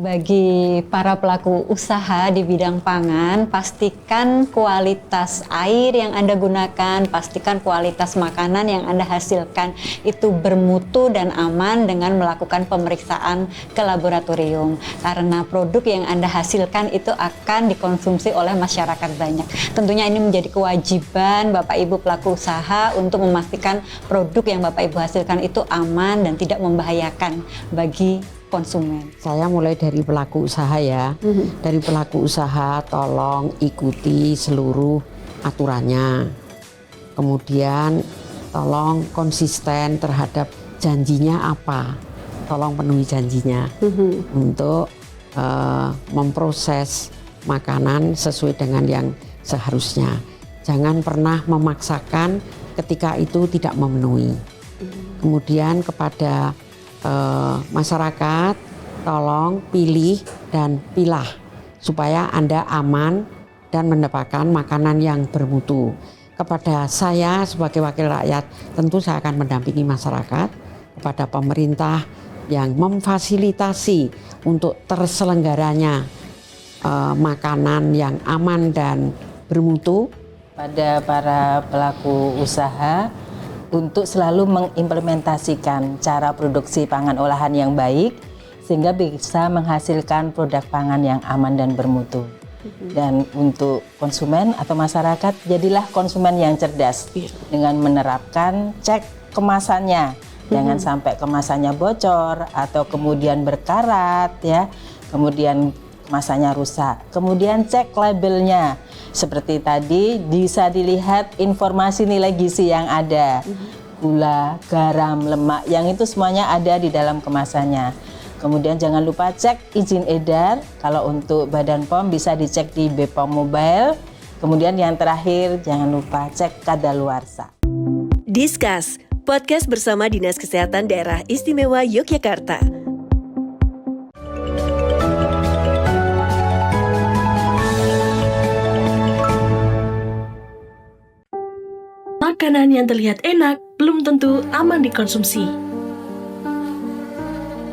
Bagi para pelaku usaha di bidang pangan, pastikan kualitas air yang Anda gunakan, pastikan kualitas makanan yang Anda hasilkan itu bermutu dan aman dengan melakukan pemeriksaan ke laboratorium. Karena produk yang Anda hasilkan itu akan dikonsumsi oleh masyarakat banyak. Tentunya ini menjadi kewajiban Bapak Ibu pelaku usaha untuk memastikan produk yang Bapak Ibu hasilkan itu aman dan tidak membahayakan bagi konsumen. Saya mulai dari pelaku usaha ya. Dari pelaku usaha tolong ikuti seluruh aturannya. Kemudian tolong konsisten terhadap janjinya apa. Tolong penuhi janjinya untuk memproses makanan sesuai dengan yang seharusnya. Jangan pernah memaksakan ketika itu tidak memenuhi. Kemudian kepada masyarakat, tolong pilih dan pilah supaya Anda aman dan mendapatkan makanan yang bermutu. Kepada saya sebagai wakil rakyat, tentu saya akan mendampingi masyarakat, kepada pemerintah yang memfasilitasi untuk terselenggaranya makanan yang aman dan bermutu. Pada para pelaku usaha untuk selalu mengimplementasikan cara produksi pangan olahan yang baik sehingga bisa menghasilkan produk pangan yang aman dan bermutu. Dan untuk konsumen atau masyarakat, jadilah konsumen yang cerdas dengan menerapkan cek kemasannya. Jangan sampai kemasannya bocor atau kemudian berkarat ya. Kemudian kemasannya rusak. Kemudian cek labelnya. Seperti tadi bisa dilihat informasi nilai gizi yang ada. Gula, garam, lemak, yang itu semuanya ada di dalam kemasannya. Kemudian jangan lupa cek izin edar. Kalau untuk Badan POM bisa dicek di BPOM Mobile. Kemudian yang terakhir jangan lupa cek kadaluarsa. Discuss, podcast bersama Dinas Kesehatan Daerah Istimewa Yogyakarta. Makanan yang terlihat enak belum tentu aman dikonsumsi.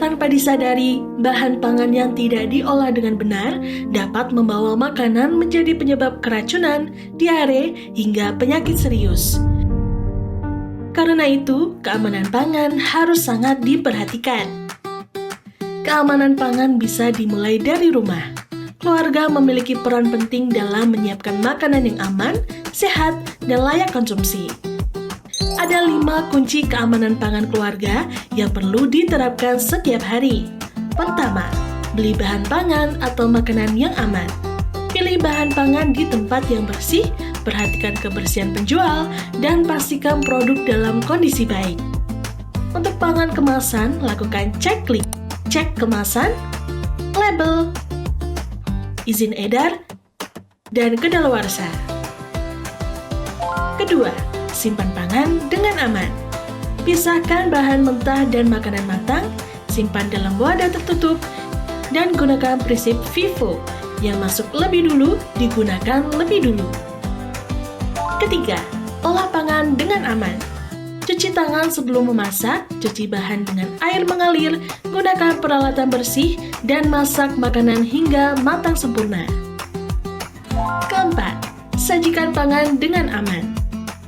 Tanpa disadari, bahan pangan yang tidak diolah dengan benar dapat membawa makanan menjadi penyebab keracunan, diare, hingga penyakit serius. Karena itu, keamanan pangan harus sangat diperhatikan. Keamanan pangan bisa dimulai dari rumah. Keluarga memiliki peran penting dalam menyiapkan makanan yang aman, sehat, dan layak konsumsi. Ada 5 kunci keamanan pangan keluarga yang perlu diterapkan setiap hari. Pertama, beli bahan pangan atau makanan yang aman. Pilih bahan pangan di tempat yang bersih, perhatikan kebersihan penjual, dan pastikan produk dalam kondisi baik. Untuk pangan kemasan, lakukan checklist, cek kemasan, label, izin edar, dan kadaluarsa. Kedua, simpan pangan dengan aman. Pisahkan bahan mentah dan makanan matang, simpan dalam wadah tertutup, dan gunakan prinsip FIFO, yang masuk lebih dulu, digunakan lebih dulu. Ketiga, olah pangan dengan aman. Cuci tangan sebelum memasak, cuci bahan dengan air mengalir, gunakan peralatan bersih, dan masak makanan hingga matang sempurna. Keempat, sajikan pangan dengan aman.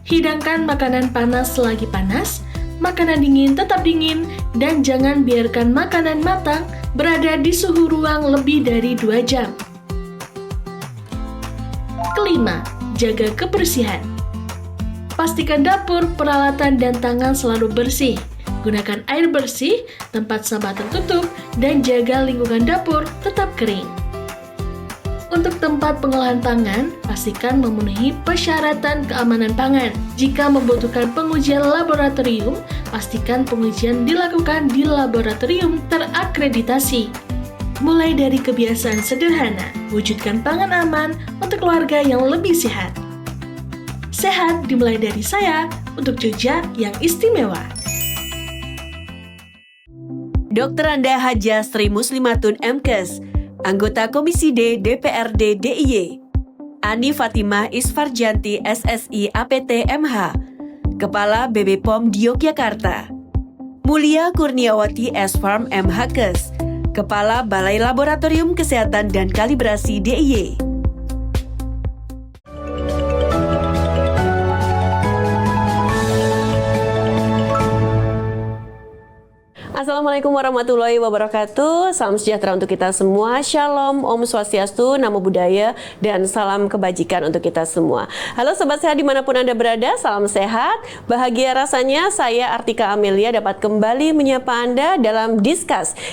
Hidangkan makanan panas selagi panas, makanan dingin tetap dingin, dan jangan biarkan makanan matang berada di suhu ruang lebih dari 2 jam. Kelima, jaga kebersihan. Pastikan dapur, peralatan, dan tangan selalu bersih. Gunakan air bersih, tempat sampah tertutup, dan jaga lingkungan dapur tetap kering. Untuk tempat pengolahan pangan, pastikan memenuhi persyaratan keamanan pangan. Jika membutuhkan pengujian laboratorium, pastikan pengujian dilakukan di laboratorium terakreditasi. Mulai dari kebiasaan sederhana, wujudkan pangan aman untuk keluarga yang lebih sehat. Sehat dimulai dari saya untuk Jogja yang istimewa. Dr. Anda Haja Sri Muslimatun MKes, anggota Komisi D DPRD DIY. Ani Fatimah Isfarjanti SSI APT MH, Kepala BB POM di Yogyakarta. Mulia Kurniawati S Farm MHkes, Kepala Balai Laboratorium Kesehatan dan Kalibrasi DIY. Assalamualaikum warahmatullahi wabarakatuh. Salam sejahtera untuk kita semua. Shalom, Om Swastiastu, Namo Buddhaya, dan salam kebajikan untuk kita semua. Halo Sobat Sehat dimanapun Anda berada, salam sehat. Bahagia rasanya saya Artika Amelia dapat kembali menyapa Anda dalam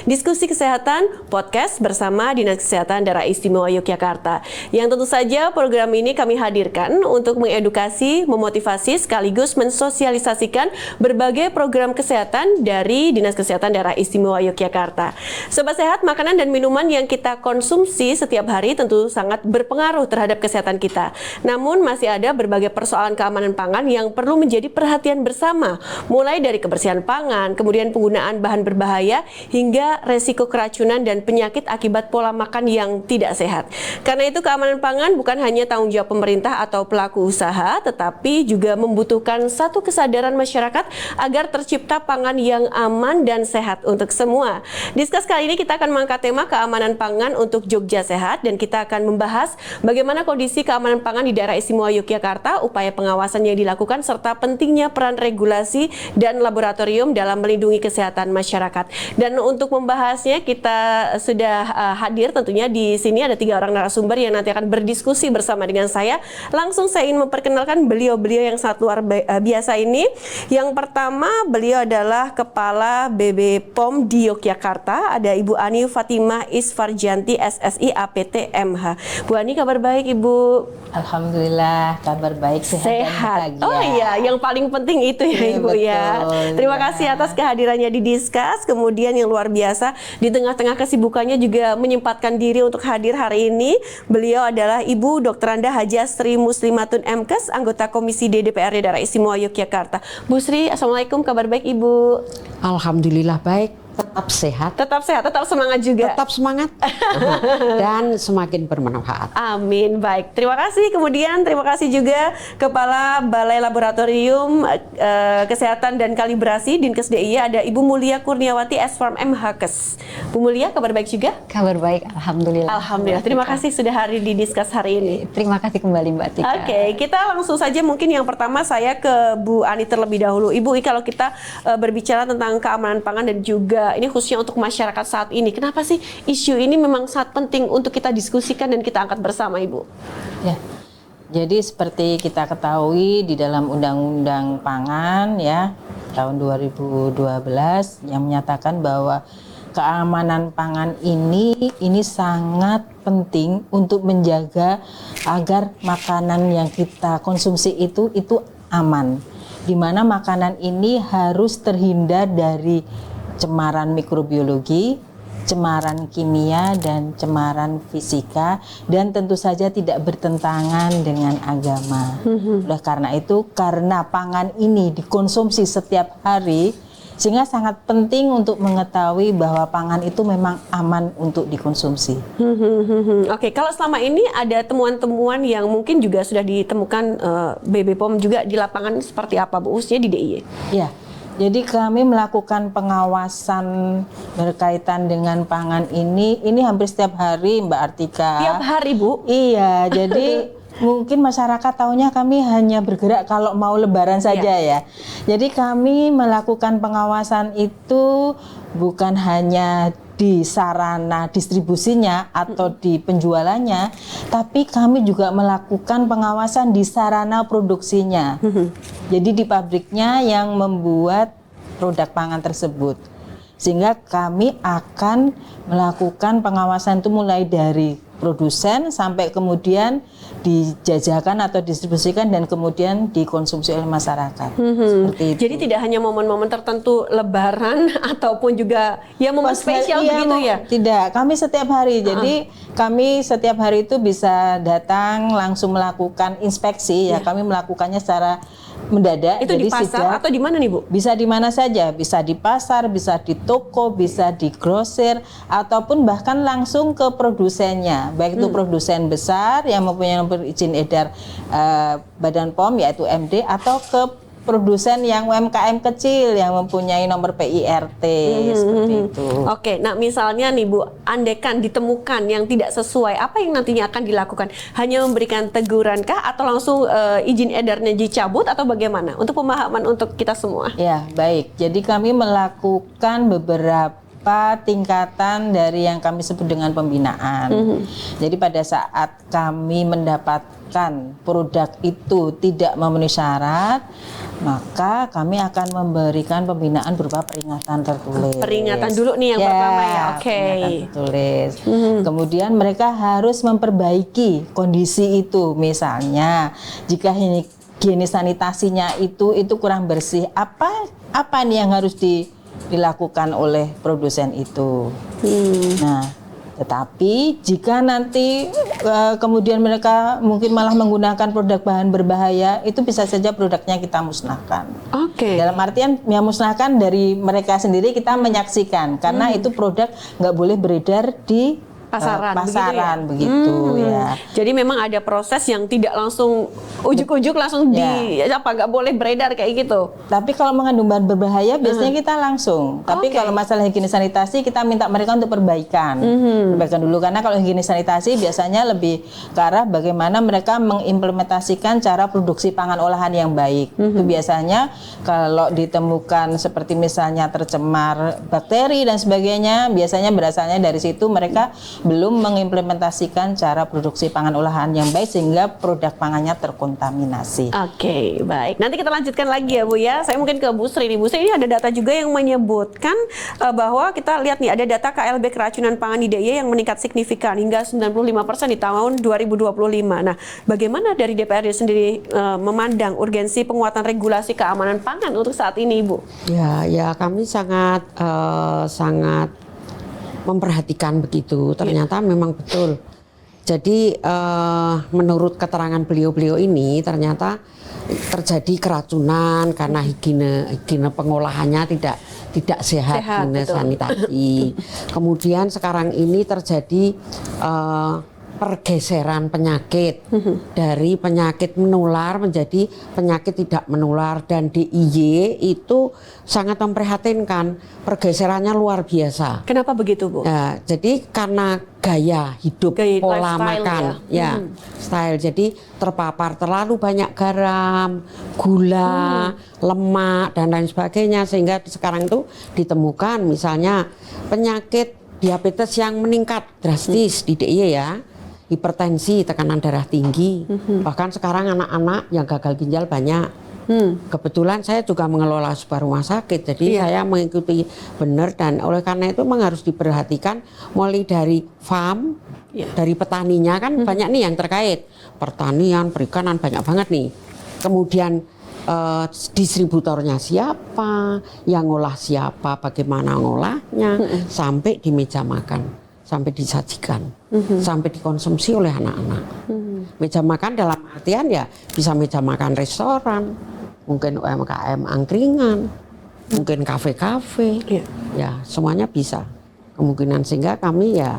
Diskusi Kesehatan Podcast bersama Dinas Kesehatan Daerah Istimewa Yogyakarta. Yang tentu saja program ini kami hadirkan untuk mengedukasi, memotivasi, sekaligus mensosialisasikan berbagai program kesehatan dari Dinas Kesehatan Daerah Istimewa Yogyakarta. Sobat Sehat, makanan dan minuman yang kita konsumsi setiap hari tentu sangat berpengaruh terhadap kesehatan kita. Namun masih ada berbagai persoalan keamanan pangan yang perlu menjadi perhatian bersama, mulai dari kebersihan pangan, kemudian penggunaan bahan berbahaya, hingga resiko keracunan dan penyakit akibat pola makan yang tidak sehat. Karena itu keamanan pangan bukan hanya tanggung jawab pemerintah atau pelaku usaha, tetapi juga membutuhkan satu kesadaran masyarakat agar tercipta pangan yang aman dan sehat untuk semua. Diskus kali ini kita akan mengangkat tema keamanan pangan untuk Jogja Sehat, dan kita akan membahas bagaimana kondisi keamanan pangan di daerah istimewa Yogyakarta, upaya pengawasan yang dilakukan, serta pentingnya peran regulasi dan laboratorium dalam melindungi kesehatan masyarakat. Dan untuk membahasnya kita sudah hadir tentunya di sini ada 3 orang narasumber yang nanti akan berdiskusi bersama dengan saya. Langsung saya ingin memperkenalkan beliau-beliau yang sangat luar biasa ini. Yang pertama, beliau adalah Kepala BPOM di Yogyakarta, ada Ibu Ani Fatimah Isfarjanti SSI APT MH. Bu Ani, kabar baik Ibu? Alhamdulillah, kabar baik, sehat. Dan bahagia. Oh iya, yang paling penting itu ya Ibu betul, ya. Terima kasih atas kehadirannya di Diskus. Kemudian yang luar biasa, di tengah-tengah kesibukannya juga menyempatkan diri untuk hadir hari ini. Beliau adalah Ibu Dr. Anda Hajah Sri Muslimatun MKes, anggota Komisi D DPRD Daerah Istimewa Yogyakarta. Bu Sri, Assalamualaikum, kabar baik Ibu? Alhamdulillah baik, tetap sehat, tetap semangat juga. tetap semangat, dan semakin bermanfaat. Amin, baik. Terima kasih. Kemudian terima kasih juga Kepala Balai Laboratorium Kesehatan dan Kalibrasi Dinkes DIY, ada Ibu Mulia Kurniawati S-Farm MHkes. Bu Mulia, kabar baik juga? Kabar baik, alhamdulillah. Alhamdulillah. Terima kasih sudah hadir di Diskus hari ini. Terima kasih kembali Mbak Tika. Oke, kita langsung saja mungkin yang pertama saya ke Bu Ani terlebih dahulu. Ibu, kalau kita berbicara tentang keamanan pangan dan juga ini khususnya untuk masyarakat saat ini, kenapa sih isu ini memang sangat penting untuk kita diskusikan dan kita angkat bersama, Ibu? Ya. Jadi seperti kita ketahui di dalam Undang-Undang Pangan ya tahun 2012 yang menyatakan bahwa keamanan pangan ini sangat penting untuk menjaga agar makanan yang kita konsumsi itu aman. Di mana makanan ini harus terhindar dari cemaran mikrobiologi, cemaran kimia, dan cemaran fisika, dan tentu saja tidak bertentangan dengan agama. Oleh karena itu, karena pangan ini dikonsumsi setiap hari, sehingga sangat penting untuk mengetahui bahwa pangan itu memang aman untuk dikonsumsi. Oke, kalau selama ini ada temuan-temuan yang mungkin juga sudah ditemukan BPOM juga di lapangan seperti apa, Bu, khususnya di DIY? Ya. Jadi kami melakukan pengawasan berkaitan dengan pangan ini hampir setiap hari, Mbak Artika. Tiap hari, Bu? Iya, jadi mungkin masyarakat tahunya kami hanya bergerak kalau mau lebaran saja ya. Jadi kami melakukan pengawasan itu bukan hanya di sarana distribusinya atau di penjualannya, tapi kami juga melakukan pengawasan di sarana produksinya. Jadi di pabriknya yang membuat produk pangan tersebut. Sehingga kami akan melakukan pengawasan itu mulai dari produsen sampai kemudian dijajakan atau distribusikan dan kemudian dikonsumsi oleh masyarakat. Seperti itu. Jadi tidak hanya momen-momen tertentu lebaran ataupun juga ya momen spesial begitu ya? Tidak, kami setiap hari. Jadi kami setiap hari itu bisa datang langsung melakukan inspeksi ya. Kami melakukannya secara mendadak. Itu jadi di pasar atau di mana nih, Bu? Bisa di mana saja, bisa di pasar, bisa di toko, bisa di grosir, ataupun bahkan langsung ke produsennya. Baik itu produsen besar yang mempunyai nomor izin edar Badan POM yaitu MD, atau ke produsen yang UMKM kecil yang mempunyai nomor PIRT seperti itu. Oke, nah misalnya nih Bu, andaikan ditemukan yang tidak sesuai, apa yang nantinya akan dilakukan? Hanya memberikan teguran kah atau langsung izin edarnya dicabut atau bagaimana? Untuk pemahaman untuk kita semua. Ya, baik. Jadi kami melakukan beberapa tingkatan dari yang kami sebut dengan pembinaan. Jadi pada saat kami mendapatkan produk itu tidak memenuhi syarat, maka kami akan memberikan pembinaan berupa peringatan tertulis. Peringatan dulu nih yang pertama ya, oke. Peringatan tertulis. Kemudian mereka harus memperbaiki kondisi itu. Misalnya, jika higienis sanitasinya itu kurang bersih, apa nih yang harus dilakukan oleh produsen itu. Nah, tetapi jika nanti kemudian mereka mungkin malah menggunakan produk bahan berbahaya, itu bisa saja produknya kita musnahkan. Oke. Dalam artian ya musnahkan dari mereka sendiri, kita menyaksikan karena itu produk nggak boleh beredar di pasaran begitu ya. Jadi memang ada proses yang tidak langsung ujuk-ujuk langsung nggak boleh beredar kayak gitu. Tapi kalau mengandung bahan berbahaya biasanya kita langsung. Tapi kalau masalah higienis sanitasi kita minta mereka untuk perbaikan. Perbaikan dulu, karena kalau higienis sanitasi biasanya lebih ke arah bagaimana mereka mengimplementasikan cara produksi pangan olahan yang baik. Itu biasanya kalau ditemukan seperti misalnya tercemar bakteri dan sebagainya, biasanya berasalnya dari situ mereka belum mengimplementasikan cara produksi pangan olahan yang baik sehingga produk pangannya terkontaminasi. Oke, baik. Nanti kita lanjutkan lagi ya Bu ya. Saya mungkin ke Bu Sri. Bu Sri, ini ada data juga yang menyebutkan bahwa kita lihat nih ada data KLB keracunan pangan di DIY yang meningkat signifikan hingga 95% di tahun 2025. Nah, bagaimana dari DPRD sendiri memandang urgensi penguatan regulasi keamanan pangan untuk saat ini, Bu? Ya kami sangat memperhatikan begitu. Ternyata memang betul. Jadi menurut keterangan beliau-beliau ini ternyata terjadi keracunan karena higiene pengolahannya tidak sehat, higiene sanitasi. Kemudian sekarang ini terjadi pergeseran penyakit dari penyakit menular menjadi penyakit tidak menular, dan DIY itu sangat memprihatinkan, pergeserannya luar biasa. Kenapa begitu, Bu? Ya, jadi karena gaya hidup, pola makan, style. Jadi terpapar terlalu banyak garam, gula, lemak dan lain sebagainya, sehingga sekarang itu ditemukan misalnya penyakit diabetes yang meningkat drastis di DIY ya. Hipertensi, tekanan darah tinggi, bahkan sekarang anak-anak yang gagal ginjal banyak. Kebetulan saya juga mengelola sebuah rumah sakit, jadi saya mengikuti benar, dan oleh karena itu memang harus diperhatikan mulai dari farm, dari petaninya kan banyak nih yang terkait, pertanian, perikanan banyak banget nih. Kemudian distributornya siapa, yang ngolah siapa, bagaimana ngolahnya, sampai di meja makan. Sampai disajikan, sampai dikonsumsi oleh anak-anak. Meja makan dalam artian ya bisa meja makan restoran, mungkin UMKM angkringan, mungkin kafe-kafe, ya semuanya bisa kemungkinan. Sehingga kami ya,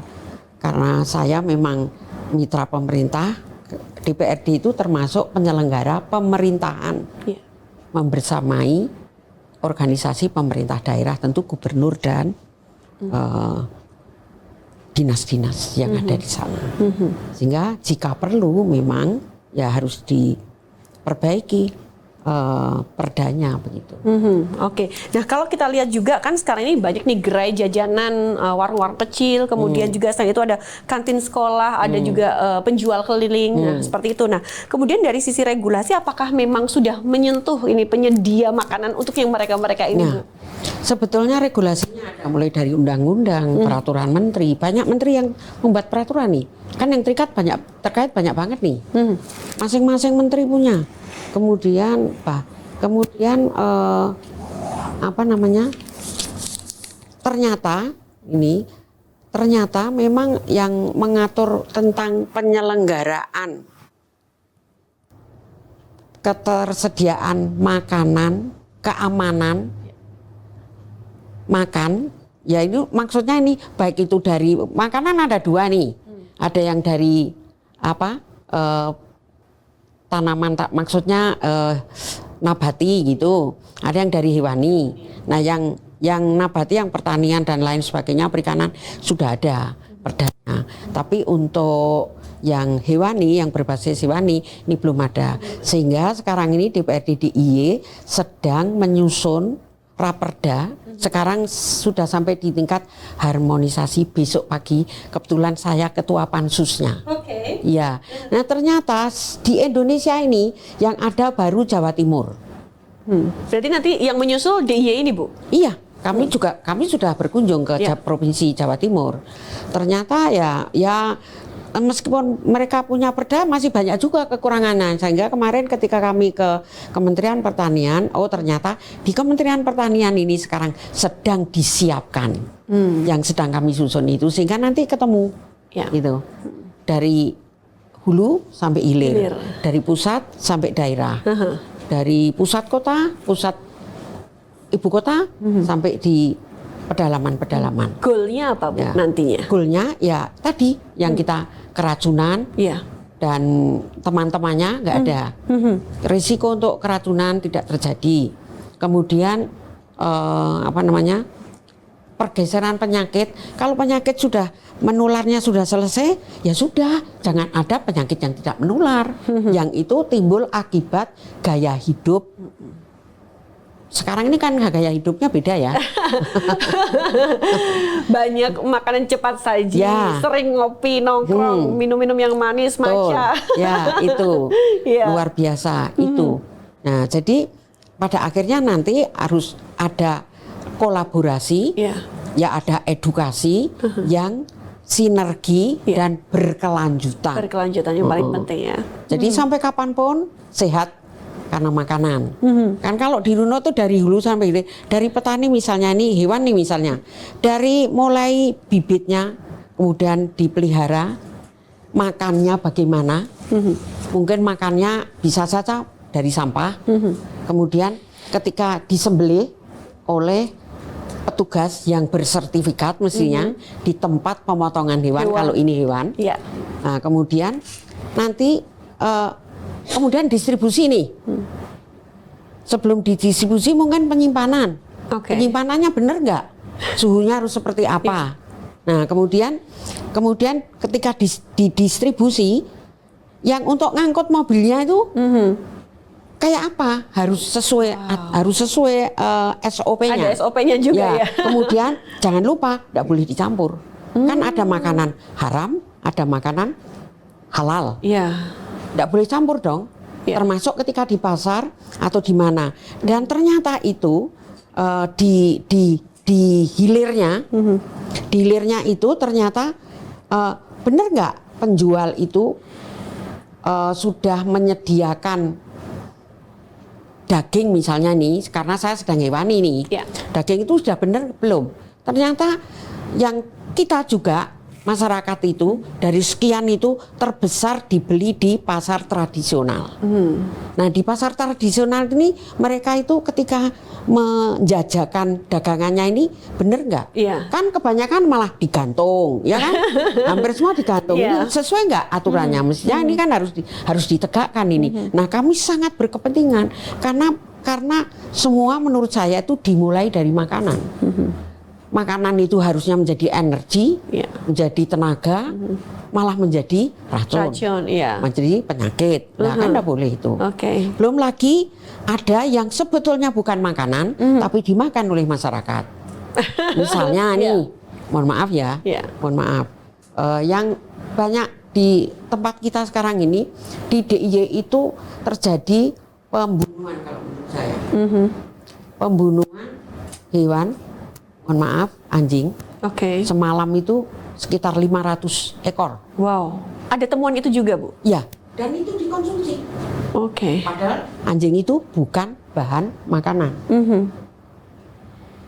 karena saya memang mitra pemerintah, DPRD itu termasuk penyelenggara pemerintahan, membersamai organisasi pemerintah daerah, tentu gubernur dan dinas-dinas yang ada di sana. Sehingga jika perlu memang ya harus diperbaiki perdanya begitu. Oke. Nah, kalau kita lihat juga kan sekarang ini banyak nih gerai jajanan, warung-warung kecil, kemudian juga selain itu ada kantin sekolah, ada juga penjual keliling, nah, seperti itu. Nah, kemudian dari sisi regulasi apakah memang sudah menyentuh ini penyedia makanan untuk yang mereka-mereka ini? Nah, sebetulnya regulasinya ada mulai dari undang-undang, peraturan menteri. Banyak menteri yang membuat peraturan nih. Kan yang terkait banyak banget nih. Masing-masing menteri punya. Kemudian ternyata memang yang mengatur tentang penyelenggaraan ketersediaan makanan, keamanan makan, ya itu maksudnya ini baik itu dari makanan ada dua nih, ada yang dari tanaman, maksudnya nabati gitu, ada yang dari hewani. Nah, yang nabati, yang pertanian dan lain sebagainya, perikanan sudah ada perdana. Tapi untuk yang hewani, yang berbasis hewani ini belum ada. Sehingga sekarang ini DPRD DIY sedang menyusun Raperda. Sekarang sudah sampai di tingkat harmonisasi. Besok pagi kebetulan saya ketua pansusnya. Oke. Ya, nah ternyata di Indonesia ini yang ada baru Jawa Timur. Berarti nanti yang menyusul DIY ini, Bu? Iya, kami sudah berkunjung ke Provinsi Jawa Timur. Ternyata ya meskipun mereka punya perda masih banyak juga kekurangannya. Sehingga kemarin ketika kami ke Kementerian Pertanian, ternyata di Kementerian Pertanian ini sekarang sedang disiapkan yang sedang kami susun itu, sehingga nanti ketemu gitu dari hulu sampai hilir, dari pusat sampai daerah, dari pusat kota, pusat ibu kota sampai di pedalaman-pedalaman. Goalnya apa, Bu, nantinya? Goalnya ya tadi yang kita keracunan dan teman-temannya nggak ada. Risiko untuk keracunan tidak terjadi. Kemudian pergeseran penyakit. Kalau penyakit sudah menularnya sudah selesai, ya sudah, jangan ada penyakit yang tidak menular. Yang itu timbul akibat gaya hidup. Sekarang ini kan gaya hidupnya beda ya. Banyak makanan cepat saji, sering ngopi, nongkrong, minum-minum yang manis, matcha. Ya, itu luar biasa itu. Nah, jadi pada akhirnya nanti harus ada kolaborasi, ya ada edukasi yang sinergi dan berkelanjutan. Berkelanjutan yang paling penting ya. Jadi sampai kapanpun sehat karena makanan. Kan kalau di Runo tuh dari hulu sampai hilir, dari petani misalnya nih, hewan nih misalnya, dari mulai bibitnya kemudian dipelihara, makannya bagaimana, mungkin makannya bisa saja dari sampah, kemudian ketika disembelih oleh petugas yang bersertifikat mestinya di tempat pemotongan hewan. Kalau ini hewan, nah kemudian nanti kemudian distribusi nih. Sebelum didistribusi mungkin penyimpanan. Penyimpanannya benar nggak? Suhunya harus seperti apa? Nah kemudian ketika didistribusi, yang untuk ngangkut mobilnya itu kayak apa? Harus sesuai SOP-nya. Ada SOP-nya juga ya. Kemudian jangan lupa nggak boleh dicampur. Kan ada makanan haram, ada makanan halal. Nggak boleh campur dong, termasuk ketika di pasar atau di mana. Dan ternyata itu di hilirnya, itu ternyata benar nggak penjual itu sudah menyediakan daging misalnya nih, karena saya sedang hewani nih, daging itu sudah benar belum? Ternyata yang kita juga masyarakat itu dari sekian itu terbesar dibeli di pasar tradisional. Nah di pasar tradisional ini mereka itu ketika menjajakan dagangannya ini bener nggak? Kan kebanyakan malah digantung, ya kan? Hampir semua digantung. Ini sesuai nggak aturannya? Mestinya ini kan harus ditegakkan ini. Nah kami sangat berkepentingan karena semua menurut saya itu dimulai dari makanan. Makanan itu harusnya menjadi energi, menjadi tenaga, malah menjadi racun, menjadi penyakit. Nah kan tidak boleh itu. Belum lagi ada yang sebetulnya bukan makanan, tapi dimakan oleh masyarakat. Misalnya nih, mohon maaf ya, mohon maaf, yang banyak di tempat kita sekarang ini di DIY itu terjadi pembunuhan kalau menurut saya, pembunuhan hewan. Mohon maaf, anjing. Semalam itu sekitar 500 ekor. Wow. Ada temuan itu juga, Bu? Ya. Dan itu dikonsumsi. Padahal anjing itu bukan bahan makanan.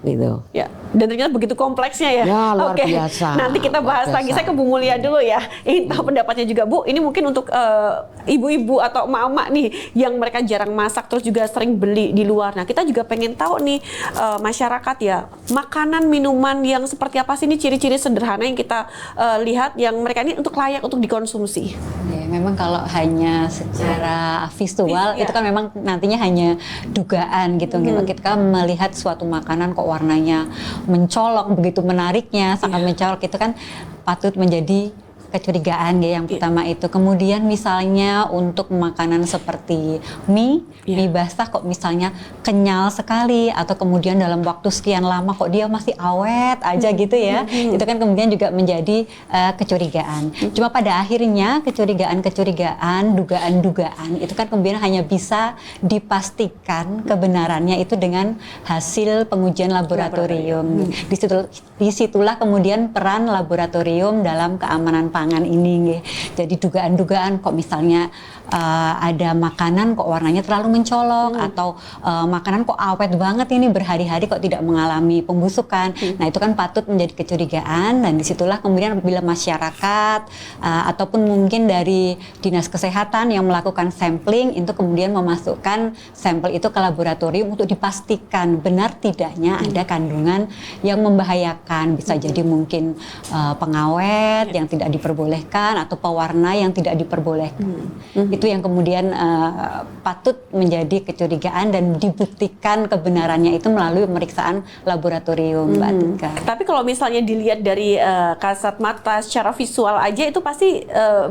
Gitu. Ya. Dan ternyata begitu kompleksnya ya. Ya luar biasa. Nanti kita bahas lagi. Saya ke Bu Mulia dulu ya. Ingin tahu pendapatnya juga, Bu. Ini mungkin untuk ibu-ibu atau emak-emak nih yang mereka jarang masak terus juga sering beli di luar. Nah kita juga pengen tahu nih masyarakat ya, makanan minuman yang seperti apa sih, ini ciri-ciri sederhana yang kita lihat yang mereka ini untuk layak untuk dikonsumsi. memang kalau hanya secara visual itu kan memang nantinya hanya dugaan gitu. Kita melihat suatu makanan kok warnanya mencolok, begitu menariknya, sangat mencolok, itu kan patut menjadi kecurigaan ya, yang pertama itu. Kemudian misalnya untuk makanan seperti mie basah kok misalnya kenyal sekali, atau kemudian dalam waktu sekian lama kok dia masih awet aja gitu ya. Itu kan kemudian juga menjadi kecurigaan. Cuma pada akhirnya kecurigaan-kecurigaan, dugaan-dugaan itu kan kemudian hanya bisa dipastikan kebenarannya itu dengan hasil pengujian laboratorium. Disitulah kemudian peran laboratorium dalam keamanan pangan ini. Jadi dugaan-dugaan kok misalnya ada makanan kok warnanya terlalu mencolok, atau makanan kok awet banget ini berhari-hari kok tidak mengalami pembusukan. Nah itu kan patut menjadi kecurigaan, dan disitulah kemudian apabila masyarakat ataupun mungkin dari dinas kesehatan yang melakukan sampling itu kemudian memasukkan sampel itu ke laboratorium untuk dipastikan benar tidaknya ada kandungan yang membahayakan. Bisa jadi mungkin pengawet yang tidak diperbolehkan atau pewarna yang tidak diperbolehkan. Itu yang kemudian patut menjadi kecurigaan dan dibuktikan kebenarannya itu melalui pemeriksaan laboratorium, Mbak Tika. Tapi kalau misalnya dilihat dari kasat mata secara visual aja itu pasti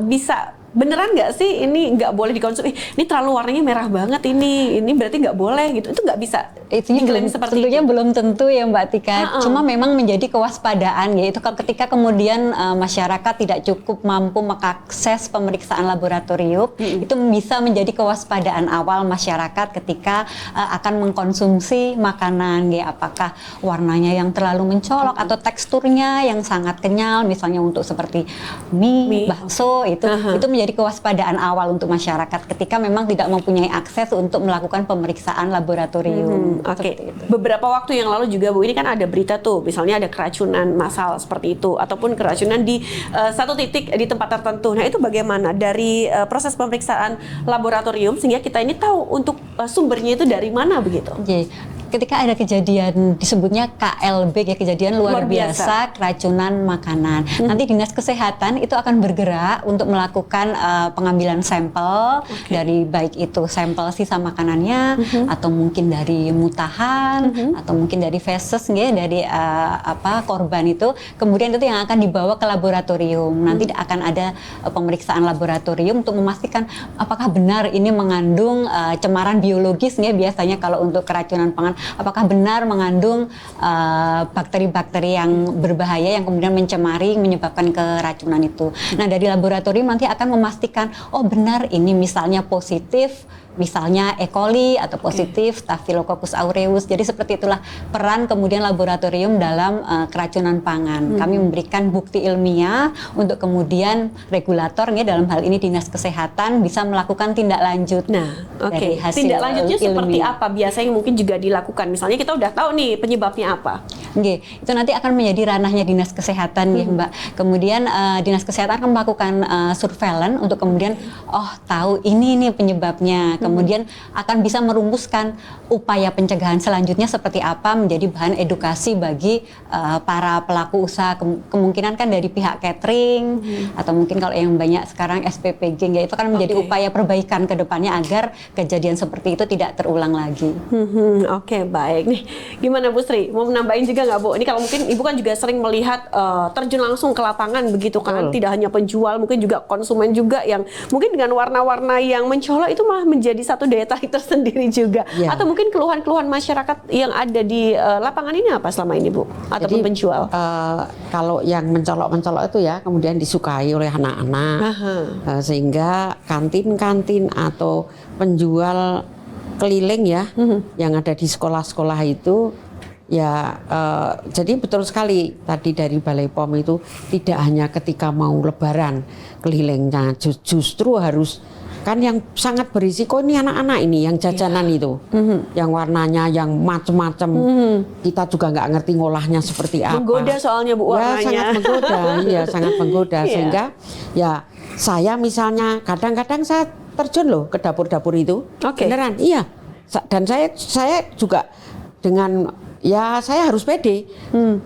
bisa beneran nggak sih ini nggak boleh dikonsumsi, ini terlalu warnanya merah banget, ini berarti nggak boleh gitu, itu nggak bisa diklaim seperti tentunya itu. Belum tentu ya Mbak Tika, cuma memang menjadi kewaspadaan ya, itu ketika kemudian masyarakat tidak cukup mampu mengakses pemeriksaan laboratorium, itu bisa menjadi kewaspadaan awal masyarakat ketika akan mengkonsumsi makanan ya, apakah warnanya yang terlalu mencolok atau teksturnya yang sangat kenyal, misalnya untuk seperti mie. Bakso itu menjadi kewaspadaan awal untuk masyarakat ketika memang tidak mempunyai akses untuk melakukan pemeriksaan laboratorium. Oke. Beberapa waktu yang lalu juga Bu, ini kan ada berita tuh, misalnya ada keracunan massal seperti itu, ataupun keracunan di satu titik di tempat tertentu. Nah itu bagaimana dari proses pemeriksaan laboratorium sehingga kita ini tahu untuk sumbernya itu dari mana begitu? Ketika ada kejadian disebutnya KLB ya, kejadian luar biasa keracunan makanan. Nanti dinas kesehatan itu akan bergerak untuk melakukan pengambilan sampel dari baik itu sampel sisa makanannya atau mungkin dari mutahan atau mungkin dari feses ya, dari korban itu. Kemudian itu yang akan dibawa ke laboratorium. Nanti akan ada pemeriksaan laboratorium untuk memastikan apakah benar ini mengandung cemaran biologis ya, biasanya kalau untuk keracunan pangan, apakah benar mengandung bakteri-bakteri yang berbahaya yang kemudian mencemari, menyebabkan keracunan itu. Nah dari laboratorium nanti akan memastikan, oh benar ini misalnya positif, misalnya E. coli atau positif Staphylococcus aureus. Jadi seperti itulah peran kemudian laboratorium dalam keracunan pangan. Kami memberikan bukti ilmiah untuk kemudian regulator ya, dalam hal ini dinas kesehatan bisa melakukan tindak lanjut. Nah, dari hasil tindak lanjutnya ilmiah. seperti apa biasanya mungkin juga dilakukan? Misalnya kita udah tahu nih penyebabnya apa. Itu nanti akan menjadi ranahnya dinas kesehatan ya Mbak. Kemudian dinas kesehatan akan melakukan surveillance untuk kemudian tahu ini nih penyebabnya. Kemudian akan bisa merumuskan upaya pencegahan selanjutnya seperti apa, menjadi bahan edukasi bagi para pelaku usaha. Kemungkinan kan dari pihak catering atau mungkin kalau yang banyak sekarang SPPG ya, itu kan menjadi upaya perbaikan ke depannya agar kejadian seperti itu tidak terulang lagi. Oke, baik nih. Gimana Bu Sri? Mau menambahin juga nggak Bu? Ini kalau mungkin Ibu kan juga sering melihat terjun langsung ke lapangan begitu kan, tidak hanya penjual, mungkin juga konsumen juga yang mungkin dengan warna-warna yang mencolok itu malah menjadi satu daya tarik tersendiri juga. Atau mungkin keluhan-keluhan masyarakat yang ada di lapangan ini apa selama ini Bu? Ataupun penjual? Kalau yang mencolok-mencolok itu ya kemudian disukai oleh anak-anak, sehingga kantin-kantin atau penjual keliling ya yang ada di sekolah-sekolah itu ya, jadi betul sekali tadi dari Balai POM itu tidak hanya ketika mau lebaran kelilingnya, justru harus kan yang sangat berisiko ini anak-anak ini yang jajanan itu, yang warnanya yang macam-macam, kita juga nggak ngerti ngolahnya seperti apa. Menggoda soalnya Bu warnanya. Ya sangat menggoda, iya sangat menggoda sehingga ya saya misalnya kadang-kadang saya terjun loh ke dapur-dapur itu, beneran, iya. Dan saya juga dengan Ya saya harus pede,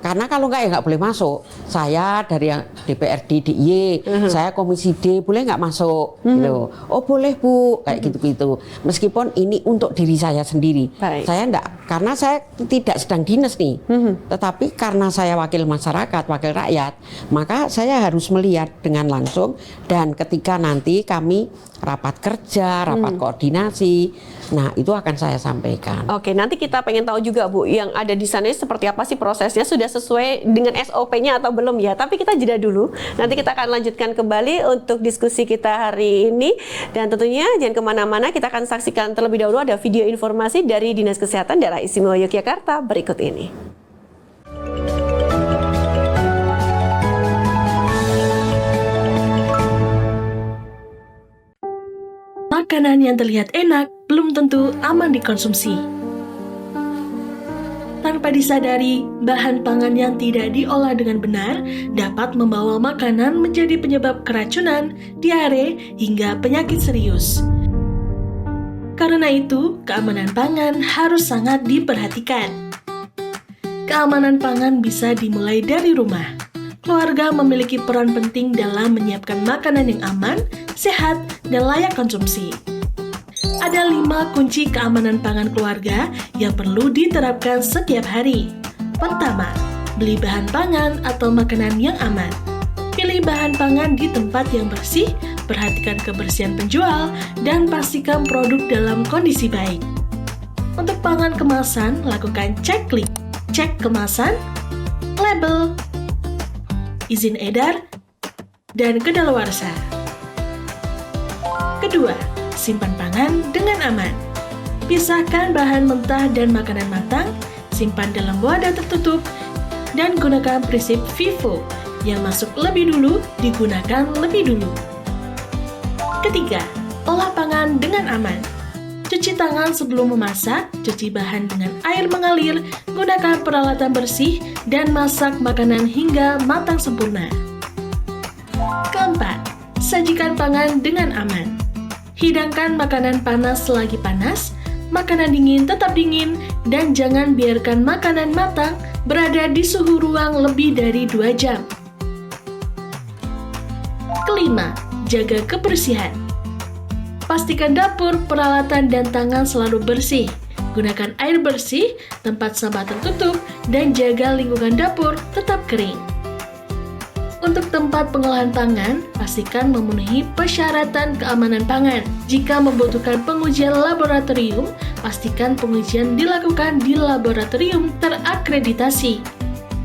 karena kalau enggak ya nggak boleh masuk. Saya dari yang DPRD DIY, saya Komisi D boleh nggak masuk? Gitu. Oh boleh Bu, kayak gitu-gitu. Meskipun ini untuk diri saya sendiri, Baik. saya enggak, karena saya tidak sedang dinas nih. Tetapi karena saya wakil masyarakat, wakil rakyat, maka saya harus melihat dengan langsung. Dan ketika nanti kami rapat kerja, rapat koordinasi, nah itu akan saya sampaikan. Oke, nanti kita pengen tahu juga Bu, yang ada di sana seperti apa sih prosesnya, sudah sesuai dengan SOP-nya atau belum ya? Tapi kita jeda dulu, nanti kita akan lanjutkan kembali untuk diskusi kita hari ini. Dan tentunya jangan kemana-mana, kita akan saksikan terlebih dahulu ada video informasi dari Dinas Kesehatan Daerah Istimewa Yogyakarta berikut ini. Makanan yang terlihat enak belum tentu aman dikonsumsi. Tanpa disadari, bahan pangan yang tidak diolah dengan benar dapat membawa makanan menjadi penyebab keracunan, diare, hingga penyakit serius. Karena itu, keamanan pangan harus sangat diperhatikan. Keamanan pangan bisa dimulai dari rumah. Keluarga memiliki peran penting dalam menyiapkan makanan yang aman, sehat, dan layak konsumsi. Ada 5 kunci keamanan pangan keluarga yang perlu diterapkan setiap hari. Pertama, beli bahan pangan atau makanan yang aman. Pilih bahan pangan di tempat yang bersih, perhatikan kebersihan penjual, dan pastikan produk dalam kondisi baik. Untuk pangan kemasan, lakukan checklist, cek kemasan, label, izin edar, dan kedaluarsa. Kedua, simpan pangan dengan aman. Pisahkan bahan mentah dan makanan matang, simpan dalam wadah tertutup, dan gunakan prinsip FIFO, yang masuk lebih dulu, digunakan lebih dulu. Ketiga, olah pangan dengan aman. Cuci tangan sebelum memasak, cuci bahan dengan air mengalir, gunakan peralatan bersih, dan masak makanan hingga matang sempurna. Keempat, sajikan pangan dengan aman. Hidangkan makanan panas selagi panas, makanan dingin tetap dingin, dan jangan biarkan makanan matang berada di suhu ruang lebih dari 2 jam. Kelima, jaga kebersihan. Pastikan dapur, peralatan, dan tangan selalu bersih. Gunakan air bersih, tempat sampah tertutup, dan jaga lingkungan dapur tetap kering. Untuk tempat pengolahan pangan, pastikan memenuhi persyaratan keamanan pangan. Jika membutuhkan pengujian laboratorium, pastikan pengujian dilakukan di laboratorium terakreditasi.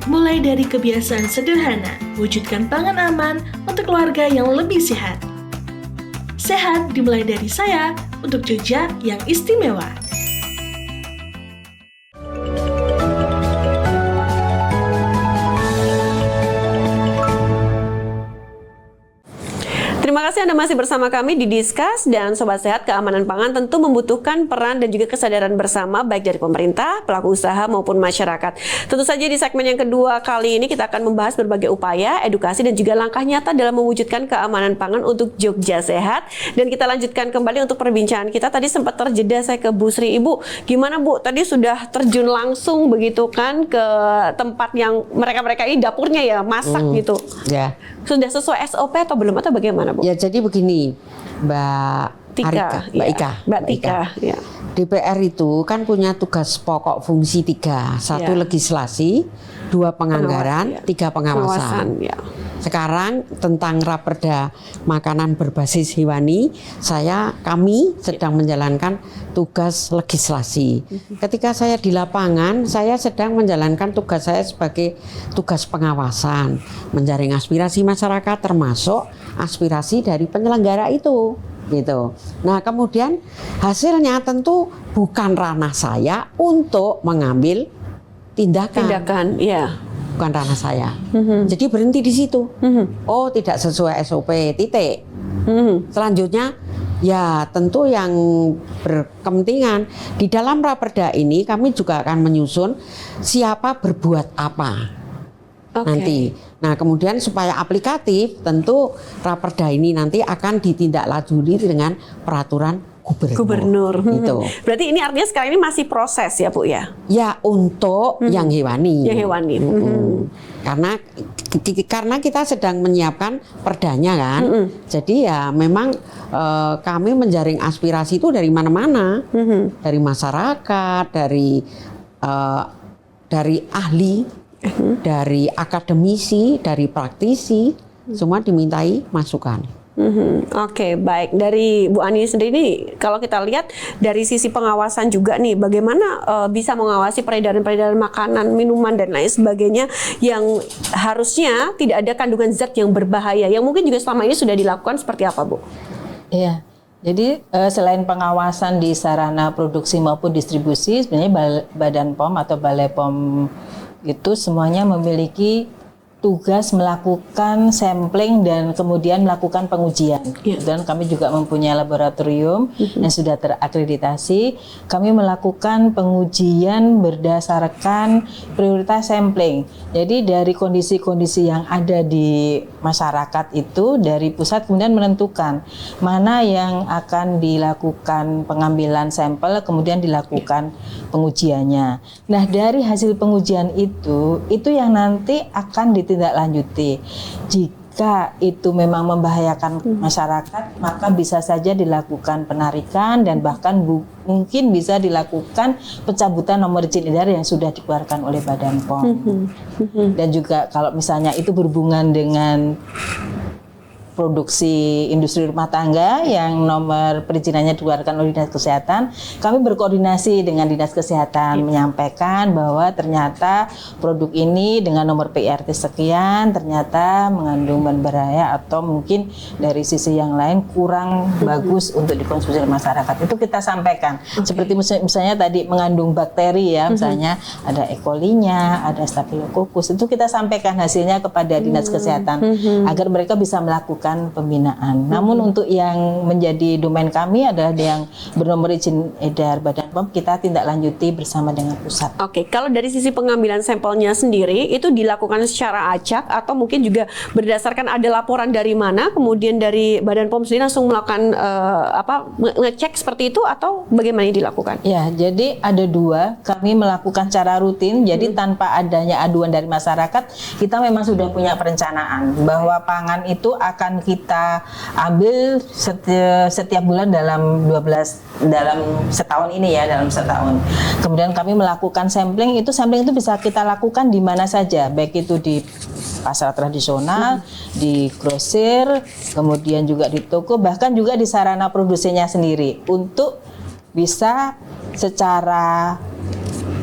Mulai dari kebiasaan sederhana, wujudkan pangan aman untuk keluarga yang lebih sehat. Sehat dimulai dari saya untuk Jogja yang istimewa. Terima kasih Anda masih bersama kami di Discuss, dan Sobat Sehat, keamanan pangan tentu membutuhkan peran dan juga kesadaran bersama baik dari pemerintah, pelaku usaha maupun masyarakat. Tentu saja di segmen yang kedua kali ini kita akan membahas berbagai upaya, edukasi dan juga langkah nyata dalam mewujudkan keamanan pangan untuk Jogja Sehat. Dan kita lanjutkan kembali untuk perbincangan kita. Tadi sempat terjeda saya ke Bu Sri. Ibu, gimana Bu? Tadi sudah terjun langsung begitu kan ke tempat yang mereka-mereka ini dapurnya ya, masak gitu. Ya. Sudah sesuai SOP atau belum atau bagaimana Bu? Ya jadi begini, Mbak Tika, Arika, Mbak ya. Ika, Mbak Tika, ya. DPR itu kan punya tugas pokok fungsi 3, 1 Ya. legislasi, 2 penganggaran, Pengawas, ya. 3 pengawasan. Ya. Sekarang tentang Raperda makanan berbasis hewani, kami sedang menjalankan tugas legislasi. Ketika saya di lapangan, saya sedang menjalankan tugas saya sebagai tugas pengawasan, menjaring aspirasi masyarakat termasuk aspirasi dari penyelenggara itu. Gitu. Nah, kemudian hasilnya tentu bukan ranah saya untuk mengambil tindakan. Ya. Bukan ranah saya. Jadi berhenti di situ. Oh, tidak sesuai SOP, titik. Selanjutnya, ya tentu yang berkepentingan di dalam Raperda ini kami juga akan menyusun siapa berbuat apa. Nanti. Nah, kemudian supaya aplikatif, tentu Raperda ini nanti akan ditindaklanjuti dengan peraturan gubernur. Gitu. Berarti ini artinya sekarang ini masih proses ya Bu ya? Ya untuk yang hewani. Yang hewani. Karena kita sedang menyiapkan perdanya kan. Jadi ya memang kami menjaring aspirasi itu dari mana-mana, dari masyarakat, dari ahli, dari akademisi, dari praktisi, semua dimintai masukan. Oke, baik. Dari Bu Ani sendiri nih, kalau kita lihat dari sisi pengawasan juga nih, bagaimana bisa mengawasi peredaran-peredaran makanan, minuman dan lain sebagainya yang harusnya tidak ada kandungan zat yang berbahaya, yang mungkin juga selama ini sudah dilakukan seperti apa, Bu? Iya. Jadi selain pengawasan di sarana produksi maupun distribusi, sebenarnya Badan POM atau Balai POM itu semuanya memiliki tugas melakukan sampling dan kemudian melakukan pengujian. Dan kami juga mempunyai laboratorium yang sudah terakreditasi. Kami melakukan pengujian berdasarkan prioritas sampling. Jadi dari kondisi-kondisi yang ada di masyarakat itu, dari pusat kemudian menentukan mana yang akan dilakukan pengambilan sampel, kemudian dilakukan pengujiannya. Nah, dari hasil pengujian itu yang nanti akan ditindaklanjuti. Jika itu memang membahayakan masyarakat, maka bisa saja dilakukan penarikan dan bahkan mungkin bisa dilakukan pencabutan nomor izin edar yang sudah dikeluarkan oleh Badan POM. Dan juga kalau misalnya itu berhubungan dengan produksi industri rumah tangga yang nomor perizinannya dikeluarkan oleh Dinas Kesehatan, kami berkoordinasi dengan Dinas Kesehatan menyampaikan bahwa ternyata produk ini dengan nomor PIRT sekian ternyata mengandung bahan berbahaya atau mungkin dari sisi yang lain kurang bagus untuk dikonsumsi oleh masyarakat. Itu kita sampaikan. Seperti misalnya tadi mengandung bakteri ya, misalnya ada E. coli-nya, ada Staphylococcus, itu kita sampaikan hasilnya kepada Dinas Kesehatan agar mereka bisa melakukan pembinaan. Namun untuk yang menjadi domain kami adalah yang bernomor izin edar Badan POM, kita tindak lanjuti bersama dengan pusat. Oke, kalau dari sisi pengambilan sampelnya sendiri itu dilakukan secara acak atau mungkin juga berdasarkan ada laporan dari mana, kemudian dari Badan POM sendiri langsung melakukan ngecek seperti itu atau bagaimana yang dilakukan? Ya, jadi ada dua, kami melakukan secara rutin, jadi tanpa adanya aduan dari masyarakat, kita memang sudah punya perencanaan bahwa pangan itu akan kita ambil setiap bulan dalam setahun ini ya, dalam setahun. Kemudian kami melakukan sampling itu bisa kita lakukan di mana saja, baik itu di pasar tradisional, di grosir, kemudian juga di toko, bahkan juga di sarana produksinya sendiri untuk bisa secara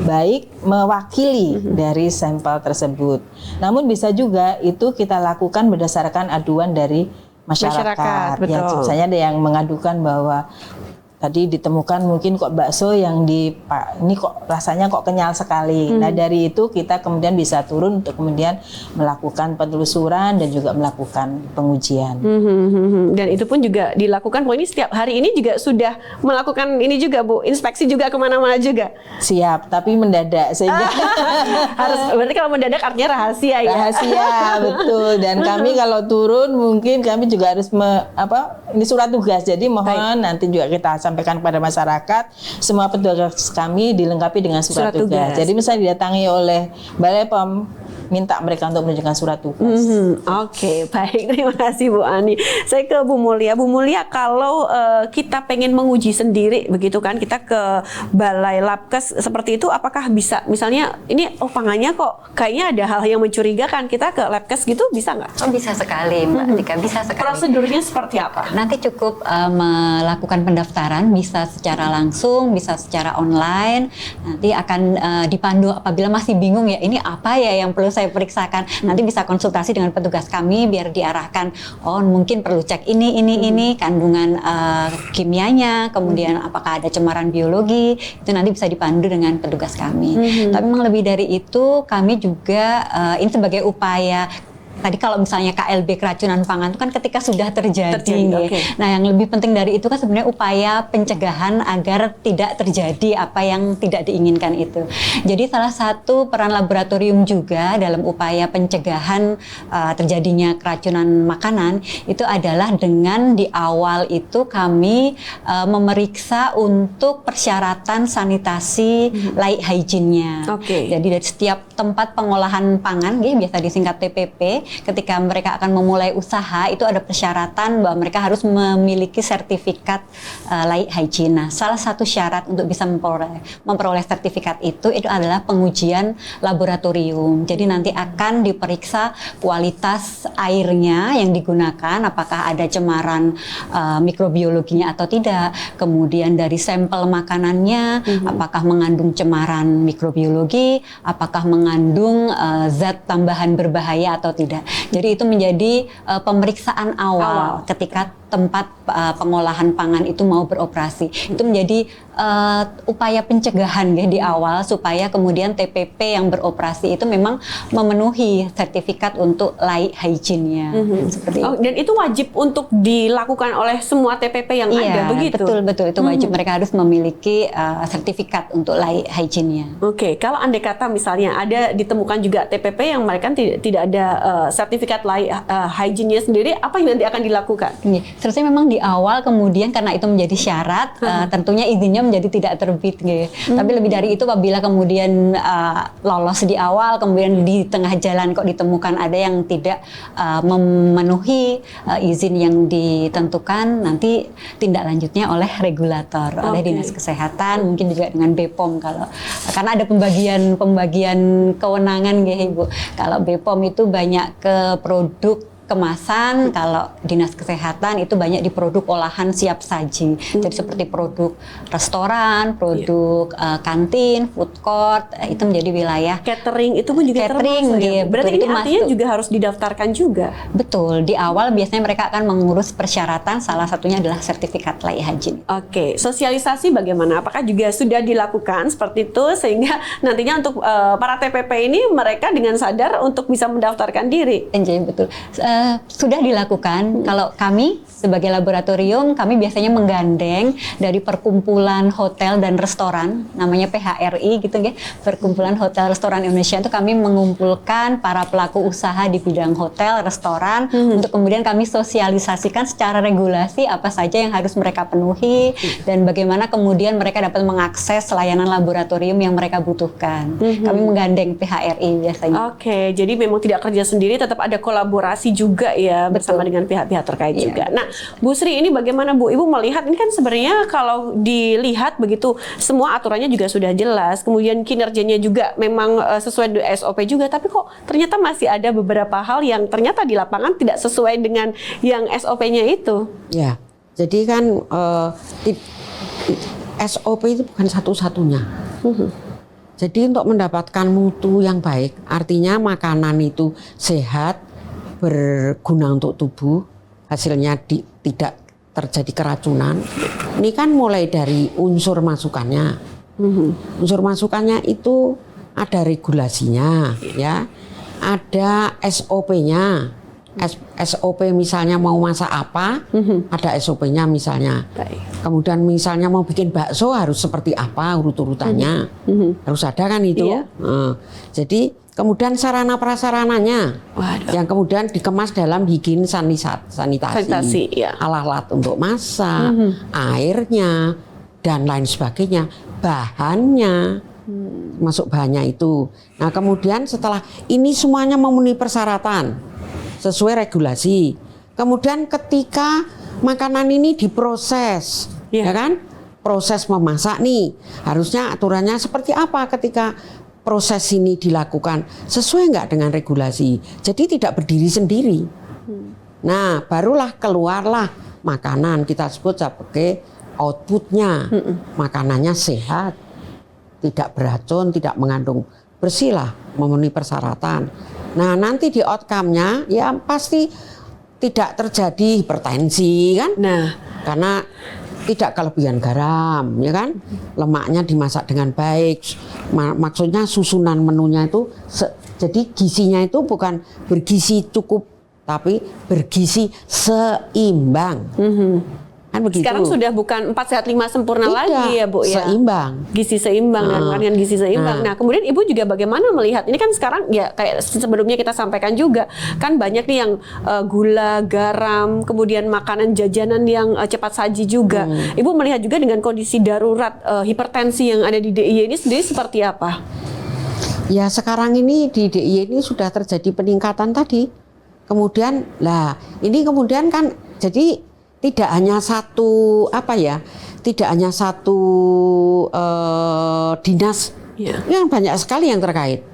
baik mewakili dari sampel tersebut. Namun bisa juga itu kita lakukan berdasarkan aduan dari masyarakat. Betul. Ya, misalnya ada yang mengadukan bahwa tadi ditemukan mungkin kok bakso yang ini kok rasanya kok kenyal sekali. Nah, dari itu kita kemudian bisa turun untuk kemudian melakukan penelusuran dan juga melakukan pengujian. Dan itu pun juga dilakukan. Ini setiap hari ini juga sudah melakukan ini juga Bu, inspeksi juga kemana-mana juga. Siap, tapi mendadak sehingga berarti kalau mendadak artinya rahasia ya. Rahasia, betul. Dan kami kalau turun mungkin kami juga harus ini surat tugas. Jadi mohon nanti juga kita sampaikan kepada masyarakat, semua petugas kami dilengkapi dengan surat tugas. Jadi misalnya didatangi oleh Balai POM, minta mereka untuk menunjukkan surat tugas. Oke, baik. Terima kasih Bu Ani. Saya ke Bu Mulia. Bu Mulia, kalau kita pengen menguji sendiri, begitu kan, kita ke Balai Labkes seperti itu, apakah bisa, misalnya ini pangannya kok kayaknya ada hal yang mencurigakan, kita ke Labkes gitu bisa nggak? Oh, bisa sekali Mbak Tika, bisa sekali. Prosedurnya seperti apa? Nanti cukup melakukan pendaftaran, bisa secara langsung, bisa secara online. Nanti akan dipandu apabila masih bingung ya, ini apa ya yang perlu saya periksakan. Nanti bisa konsultasi dengan petugas kami biar diarahkan, oh mungkin perlu cek ini kandungan kimianya, kemudian apakah ada cemaran biologi, itu nanti bisa dipandu dengan petugas kami. Tapi memang lebih dari itu, kami juga ini sebagai upaya tadi kalau misalnya KLB keracunan pangan itu kan ketika sudah terjadi. Ya. Oke. Nah, yang lebih penting dari itu kan sebenarnya upaya pencegahan agar tidak terjadi apa yang tidak diinginkan itu. Jadi salah satu peran laboratorium juga dalam upaya pencegahan terjadinya keracunan makanan itu adalah dengan di awal itu kami memeriksa untuk persyaratan sanitasi laik hygiene-nya. Oke. Jadi dari setiap tempat pengolahan pangan, biasa disingkat TPP, ketika mereka akan memulai usaha itu ada persyaratan bahwa mereka harus memiliki sertifikat laik hygiene. Nah, salah satu syarat untuk bisa memperoleh sertifikat itu adalah pengujian laboratorium. Jadi nanti akan diperiksa kualitas airnya yang digunakan, apakah ada cemaran mikrobiologinya atau tidak. Kemudian dari sampel makanannya, apakah mengandung cemaran mikrobiologi, apakah mengandung zat tambahan berbahaya atau tidak. Jadi itu menjadi pemeriksaan awal ketika tempat pengolahan pangan itu mau beroperasi. Itu menjadi upaya pencegahan di awal supaya kemudian TPP yang beroperasi itu memang memenuhi sertifikat untuk laik hygiene-nya. Seperti itu. Dan itu wajib untuk dilakukan oleh semua TPP yang ada, begitu? Betul, itu wajib. Mereka harus memiliki sertifikat untuk laik hygiene-nya. Oke, kalau andai kata misalnya ada ditemukan juga TPP yang mereka tidak ada sertifikat laik hygiene-nya sendiri, apa yang nanti akan dilakukan? Seharusnya memang di awal, kemudian karena itu menjadi syarat, tentunya izinnya menjadi tidak terbit. Tapi lebih dari itu, apabila kemudian lolos di awal, kemudian di tengah jalan kok ditemukan ada yang tidak memenuhi izin yang ditentukan, nanti tindak lanjutnya oleh regulator, oleh Dinas Kesehatan, mungkin juga dengan BPOM karena ada pembagian kewenangan, Ibu. Kalau BPOM itu banyak ke produk kemasan, kalau Dinas Kesehatan itu banyak di produk olahan siap saji. Jadi seperti produk restoran, produk kantin, food court, itu menjadi wilayah catering itu pun juga catering, termasuk, ya? Berarti betul, ini artinya juga harus didaftarkan juga. Betul, di awal biasanya mereka akan mengurus persyaratan, salah satunya adalah sertifikat laik hygiene. Oke, sosialisasi bagaimana? Apakah juga sudah dilakukan seperti itu sehingga nantinya untuk para TPP ini mereka dengan sadar untuk bisa mendaftarkan diri? Betul. Sudah dilakukan. Kalau kami sebagai laboratorium, kami biasanya menggandeng dari perkumpulan hotel dan restoran, namanya PHRI gitu ya. Perkumpulan Hotel Restoran Indonesia itu kami mengumpulkan para pelaku usaha di bidang hotel, restoran untuk kemudian kami sosialisasikan secara regulasi apa saja yang harus mereka penuhi dan bagaimana kemudian mereka dapat mengakses layanan laboratorium yang mereka butuhkan. Kami menggandeng PHRI biasanya. Oke, jadi memang tidak kerja sendiri, tetap ada kolaborasi juga ya bersama dengan pihak-pihak terkait juga. Nah, Bu Sri, ini bagaimana Bu? Ibu melihat ini kan sebenarnya kalau dilihat begitu semua aturannya juga sudah jelas, kemudian kinerjanya juga memang sesuai SOP juga, tapi kok ternyata masih ada beberapa hal yang ternyata di lapangan tidak sesuai dengan yang SOP-nya itu. Ya, jadi kan SOP itu bukan satu-satunya. Jadi untuk mendapatkan mutu yang baik, artinya makanan itu sehat, berguna untuk tubuh, hasilnya tidak terjadi keracunan. Ini kan mulai dari unsur masukannya. Unsur masukannya itu ada regulasinya, ya, ada SOP-nya. SOP misalnya mau masak apa, ada SOP-nya misalnya. Kemudian misalnya mau bikin bakso harus seperti apa urut-urutannya, harus ada kan itu. Iya. Jadi kemudian sarana prasarananya yang kemudian dikemas dalam higien sanitasi, ya. alat-alat untuk masak, airnya dan lain sebagainya, bahannya. Masuk bahannya itu. Nah kemudian setelah ini semuanya memenuhi persyaratan sesuai regulasi. Kemudian ketika makanan ini diproses, ya kan? Proses memasak nih, harusnya aturannya seperti apa ketika proses ini dilakukan, sesuai nggak dengan regulasi? Jadi tidak berdiri sendiri. Nah, barulah keluarlah makanan, kita sebut sebagai outputnya. Makanannya sehat, tidak beracun, tidak mengandung, bersih lah, memenuhi persyaratan. Nah nanti di outcome-nya ya pasti tidak terjadi hipertensi kan? Nah, karena tidak kelebihan garam, ya kan? Lemaknya dimasak dengan baik. Maksudnya susunan menunya itu Jadi gizinya itu bukan bergizi cukup, tapi bergizi seimbang. Kan begitu. Sekarang sudah bukan 4 sehat 5 sempurna Tidak, lagi ya Bu ya. seimbang. Gizi seimbang dan varian gizi seimbang. Nah, kemudian Ibu juga bagaimana melihat ini kan sekarang ya kayak sebelumnya kita sampaikan juga kan banyak nih yang gula, garam, kemudian makanan jajanan yang cepat saji juga. Ibu melihat juga dengan kondisi darurat hipertensi yang ada di DIY ini sendiri seperti apa? Ya sekarang ini di DIY ini sudah terjadi peningkatan tadi. Kemudian ini kemudian kan jadi tidak hanya satu tidak hanya satu dinas, yang banyak sekali yang terkait.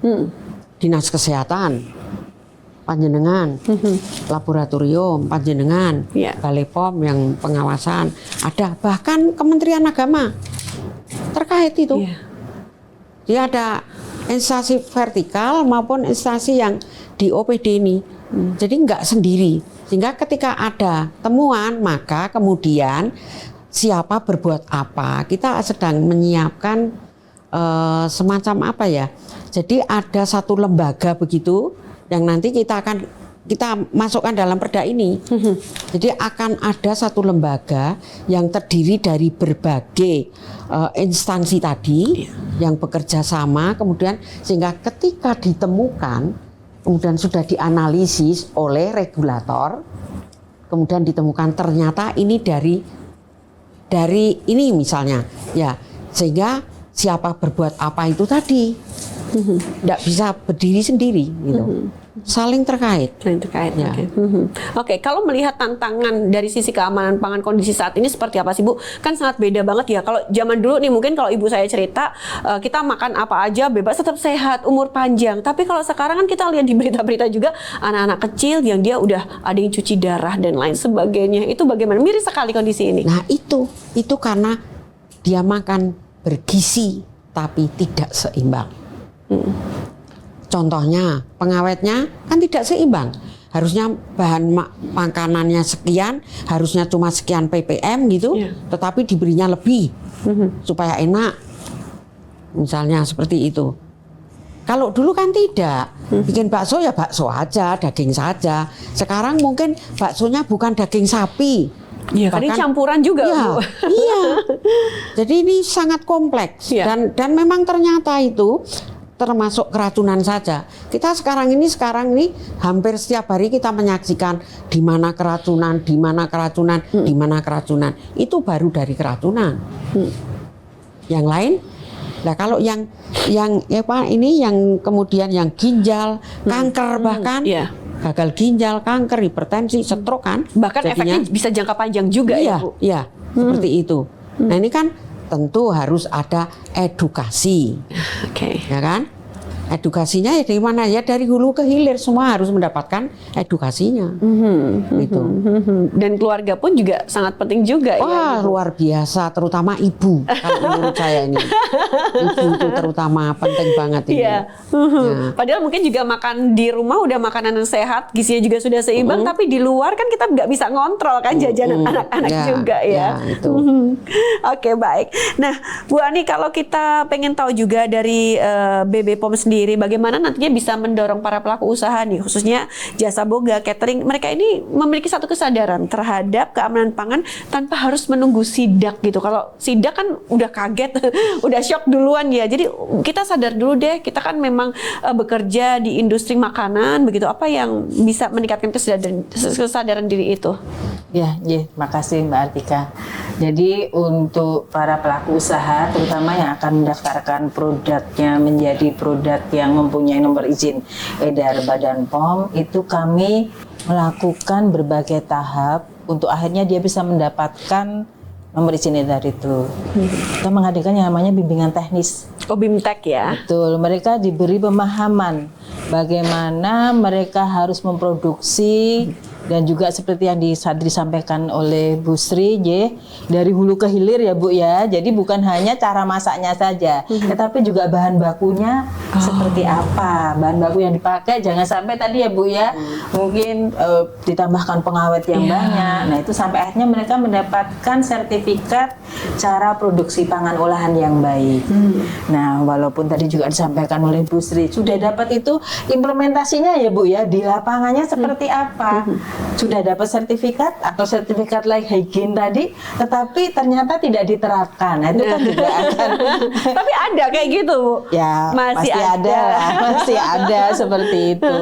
Dinas kesehatan, panjenengan, laboratorium, panjenengan, Balai POM yang pengawasan, ada bahkan Kementerian Agama terkait itu. Dia ada instansi vertikal maupun instansi yang di OPD ini. Jadi nggak sendiri. Sehingga ketika ada temuan, maka kemudian siapa berbuat apa. Kita sedang menyiapkan semacam apa ya. Jadi ada satu lembaga begitu yang nanti kita masukkan dalam perda ini. Jadi akan ada satu lembaga yang terdiri dari berbagai instansi tadi yang bekerja sama, kemudian sehingga ketika ditemukan kemudian sudah dianalisis oleh regulator, kemudian ditemukan ternyata ini dari ini misalnya, ya sehingga siapa berbuat apa itu tadi tidak bisa berdiri sendiri, gitu. Saling terkait. Ya. Oke, kalau melihat tantangan dari sisi keamanan pangan kondisi saat ini seperti apa sih Bu? Kan sangat beda banget ya. Kalau zaman dulu nih mungkin kalau ibu saya cerita kita makan apa aja bebas tetap sehat, umur panjang. Tapi kalau sekarang kan kita lihat di berita-berita juga anak-anak kecil yang dia udah ada yang cuci darah dan lain sebagainya. Itu bagaimana? Miris sekali kondisi ini. Nah itu karena dia makan bergizi tapi tidak seimbang. Contohnya pengawetnya kan tidak seimbang. Harusnya bahan makanannya sekian, harusnya cuma sekian ppm gitu, tetapi diberinya lebih supaya enak. Misalnya seperti itu. Kalau dulu kan tidak, bikin bakso ya bakso aja, daging saja. Sekarang mungkin baksonya bukan daging sapi. Iya, kan ini campuran juga, Bu. Iya. Jadi ini sangat kompleks dan memang ternyata itu termasuk keracunan saja. Kita sekarang ini hampir setiap hari kita menyaksikan di mana keracunan, di mana keracunan, di mana keracunan. Itu baru dari keracunan. Yang lain, nah kalau yang kemudian yang ginjal, kanker bahkan, gagal ginjal, kanker, hipertensi, stroke kan. Bahkan jadinya, efeknya bisa jangka panjang juga ya, Bu. Iya, seperti itu. Nah ini kan tentu harus ada edukasi, ya kan? Edukasinya ya dari mana ya, dari hulu ke hilir semua harus mendapatkan edukasinya, gitu. Dan keluarga pun juga sangat penting juga. Wah, luar biasa, terutama ibu. Kalau menurut saya ini, ibu itu terutama penting banget ini. Padahal mungkin juga makan di rumah udah makanan yang sehat, gizinya juga sudah seimbang, tapi di luar kan kita nggak bisa ngontrol kan jajanan anak-anak juga ya. Itu. Oke, baik. Nah, Bu Ani, kalau kita pengen tahu juga dari BB POM sendiri, bagaimana nantinya bisa mendorong para pelaku usaha nih, khususnya jasa boga, catering, mereka ini memiliki satu kesadaran terhadap keamanan pangan tanpa harus menunggu sidak gitu. Kalau sidak kan udah kaget, udah shock duluan ya. Jadi kita sadar dulu deh, kita kan memang bekerja di industri makanan, begitu. Apa yang bisa meningkatkan kesadaran diri itu? Ya, makasih Mbak Artika. Jadi untuk para pelaku usaha, terutama yang akan mendaftarkan produknya menjadi produk yang mempunyai nomor izin edar Badan POM, itu kami melakukan berbagai tahap untuk akhirnya dia bisa mendapatkan nomor izin edar itu. Kita menghadirkan yang namanya bimbingan teknis. Oh, BIMTEK ya? Betul, mereka diberi pemahaman bagaimana mereka harus memproduksi Dan juga seperti yang disampaikan oleh Bu Sri, dari hulu ke hilir ya Bu ya. Jadi bukan hanya cara masaknya saja, tetapi juga bahan bakunya seperti apa. Bahan baku yang dipakai jangan sampai tadi ya Bu ya, mungkin ditambahkan pengawet yang banyak. Nah itu sampai akhirnya mereka mendapatkan sertifikat cara produksi pangan olahan yang baik. Nah walaupun tadi juga disampaikan oleh Bu Sri, sudah dapat itu implementasinya ya Bu ya, di lapangannya seperti apa. Sudah dapat sertifikat atau sertifikat like hygiene tadi, tetapi ternyata tidak diterapkan. Nah, itu kan juga akan Tapi ada kayak gitu, Bu? ya Masih pasti ada lah, masih ada seperti itu.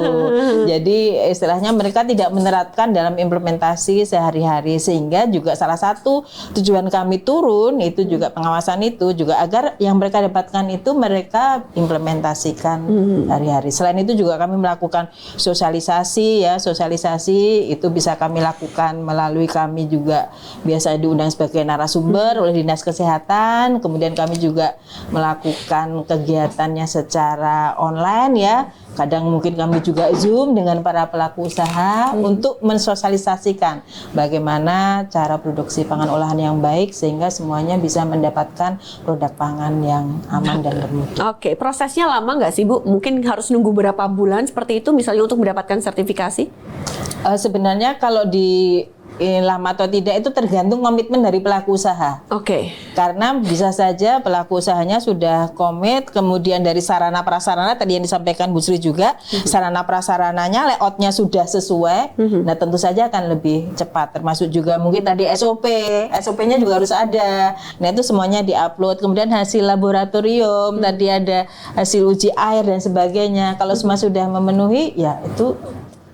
Jadi istilahnya mereka tidak menerapkan dalam implementasi sehari-hari, sehingga juga salah satu tujuan kami turun itu juga pengawasan itu juga agar yang mereka dapatkan itu mereka implementasikan hari-hari. Selain itu juga kami melakukan sosialisasi ya, sosialisasi itu bisa kami lakukan melalui kami juga biasa diundang sebagai narasumber oleh Dinas Kesehatan, kemudian kami juga melakukan kegiatannya secara online ya. Kadang mungkin kami juga Zoom dengan para pelaku usaha untuk mensosialisasikan bagaimana cara produksi pangan olahan yang baik sehingga semuanya bisa mendapatkan produk pangan yang aman dan bermutu. Oke, prosesnya lama nggak sih Bu? Mungkin harus nunggu berapa bulan seperti itu misalnya untuk mendapatkan sertifikasi? Sebenarnya kalau lama atau tidak itu tergantung komitmen dari pelaku usaha. Oke. Karena bisa saja pelaku usahanya sudah komit, kemudian dari sarana prasarana tadi yang disampaikan Bu Sri juga, sarana prasarananya layoutnya sudah sesuai, nah tentu saja akan lebih cepat. Termasuk juga mungkin tadi SOP-nya juga harus ada. Nah itu semuanya diupload. Kemudian hasil laboratorium, tadi ada hasil uji air dan sebagainya. Kalau semua sudah memenuhi, ya itu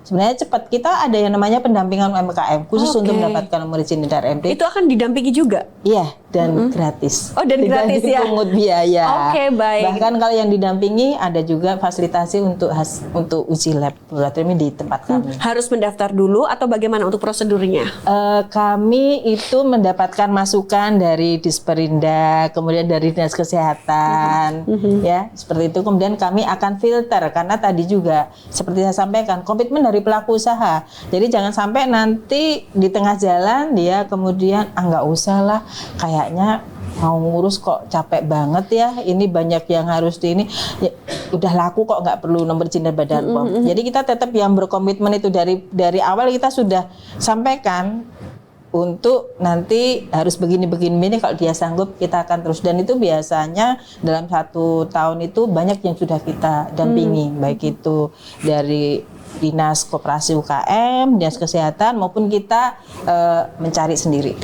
sebenarnya cepat. Kita ada yang namanya pendampingan UMKM khusus untuk mendapatkan nomor izin edar MT. Itu akan didampingi juga? Iya, dan gratis. Oh, dan tidak gratis ya? dipungut biaya. Oke, baik. Bahkan kalau yang didampingi ada juga fasilitasi untuk uji lab laboratorium di tempat kami. Harus mendaftar dulu atau bagaimana untuk prosedurnya? Kami itu mendapatkan masukan dari Disperindak, kemudian dari Dinas Kesehatan, ya seperti itu. Kemudian kami akan filter karena tadi juga seperti saya sampaikan komitmen dari pelaku usaha. Jadi jangan sampai nanti di tengah jalan dia kemudian nggak usah lah, kayaknya mau ngurus kok capek banget ya, ini banyak yang harus ini ya, udah laku kok nggak perlu nomor izin dari Badan POM. Jadi kita tetap yang berkomitmen itu dari awal kita sudah sampaikan untuk nanti harus begini kalau dia sanggup kita akan terus, dan itu biasanya dalam 1 tahun itu banyak yang sudah kita dampingi baik itu dari Dinas Koperasi UKM, Dinas Kesehatan maupun kita mencari sendiri.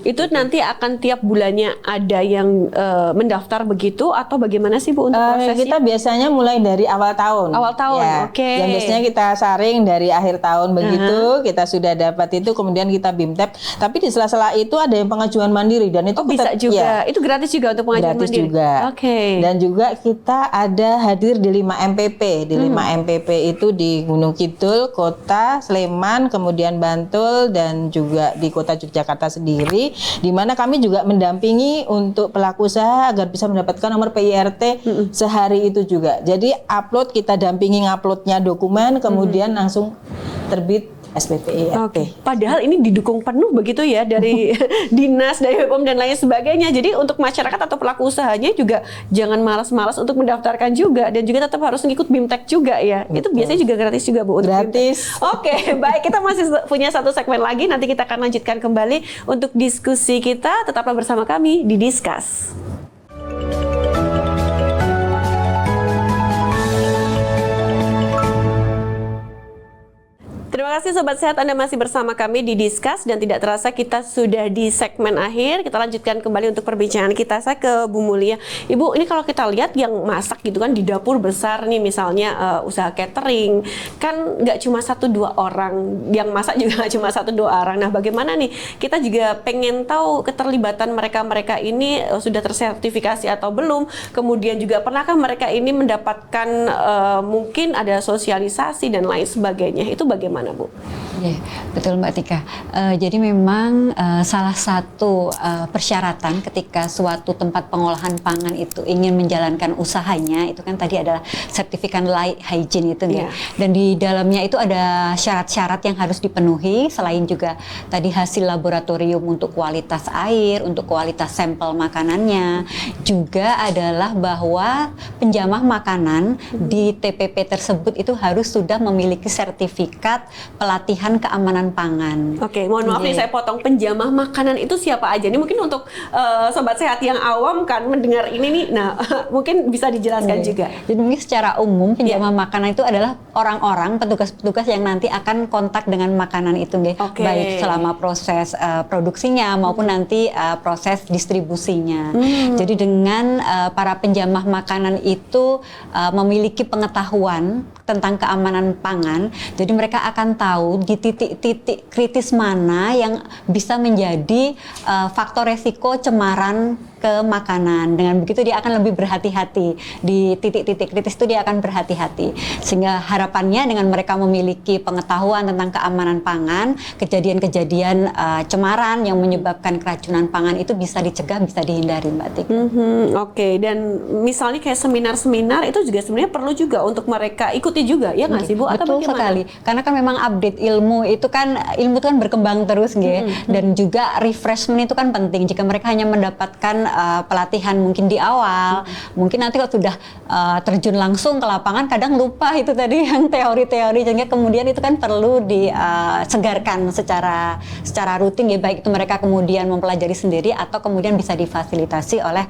Itu nanti akan tiap bulannya ada yang mendaftar begitu atau bagaimana sih Bu untuk prosesnya? Kita biasanya mulai dari awal tahun. Awal tahun, ya. oke. Yang biasanya kita saring dari akhir tahun begitu, kita sudah dapat itu kemudian kita BIMTEP. Tapi di sela-sela itu ada yang pengajuan mandiri dan itu bisa juga. Itu gratis juga untuk pengajuan gratis mandiri. Juga. Oke. Dan juga kita ada hadir di 5 MPP. Di 5 MPP itu di Gunung Kidul, Kota Sleman, kemudian Bantul dan juga di Kota Yogyakarta sendiri, di mana kami juga mendampingi untuk pelaku usaha agar bisa mendapatkan nomor PIRT sehari itu juga. Jadi upload, kita dampingi nguploadnya dokumen, kemudian langsung terbit SPPIRT. Oke. Padahal ini didukung penuh begitu ya dari dinas, dari BPOM dan lain sebagainya. Jadi untuk masyarakat atau pelaku usahanya juga jangan malas-malas untuk mendaftarkan juga, dan juga tetap harus ngikut BIMTEK juga ya. Betul. Itu biasanya juga gratis juga Bu. Gratis. Oke, baik, kita masih punya satu segmen lagi. Nanti kita akan lanjutkan kembali untuk diskusi kita. Tetaplah bersama kami di Discuss. Terima kasih Sobat Sehat, Anda masih bersama kami di Discuss dan tidak terasa kita sudah di segmen akhir. Kita lanjutkan kembali untuk perbincangan kita. Saya ke Bu Mulia. Ibu, ini kalau kita lihat yang masak gitu kan di dapur besar nih, misalnya usaha catering, kan nggak cuma 1-2 orang yang masak, juga nggak cuma 1-2 orang. Nah bagaimana nih, kita juga pengen tahu keterlibatan mereka ini sudah tersertifikasi atau belum, kemudian juga pernahkah mereka ini mendapatkan mungkin ada sosialisasi dan lain sebagainya. Itu bagaimana Bu? Bu? Iya, betul Mbak Tika. Jadi memang salah satu persyaratan ketika suatu tempat pengolahan pangan itu ingin menjalankan usahanya itu kan tadi adalah sertifikat layak hygiene itu, Yeah. dan di dalamnya itu ada syarat-syarat yang harus dipenuhi selain juga tadi hasil laboratorium untuk kualitas air, untuk kualitas sampel makanannya, juga adalah bahwa penjamah makanan di TPP tersebut itu harus sudah memiliki sertifikat pelatihan keamanan pangan. Oke, mohon maaf nih saya potong, penjamah makanan itu siapa aja? Ini mungkin untuk sobat sehat yang awam kan mendengar ini nih, nah mungkin bisa dijelaskan juga. Jadi mungkin secara umum penjamah makanan itu adalah orang-orang petugas-petugas yang nanti akan kontak dengan makanan itu, Oke. baik selama proses produksinya maupun nanti proses distribusinya. Jadi dengan para penjamah makanan itu memiliki pengetahuan tentang keamanan pangan, jadi mereka akan tahu di titik-titik kritis mana yang bisa menjadi faktor resiko cemaran ke makanan. Dengan begitu dia akan lebih berhati-hati di titik-titik kritis itu, dia akan berhati-hati. Sehingga harapannya dengan mereka memiliki pengetahuan tentang keamanan pangan, kejadian-kejadian cemaran yang menyebabkan keracunan pangan itu bisa dicegah, bisa dihindari, Mbak Tika. Oke, dan misalnya kayak seminar-seminar itu juga sebenarnya perlu juga untuk mereka ikuti juga, ya nggak sih Bu? Atau Betul bagaimana? sekali, karena kan memang update ilmu itu kan berkembang terus, dan juga refreshment itu kan penting. Jika mereka hanya mendapatkan pelatihan mungkin di awal, mungkin nanti kalau sudah terjun langsung ke lapangan kadang lupa itu tadi yang teori-teori, sehingga kemudian itu kan perlu disegarkan secara rutin, baik itu mereka kemudian mempelajari sendiri atau kemudian bisa difasilitasi oleh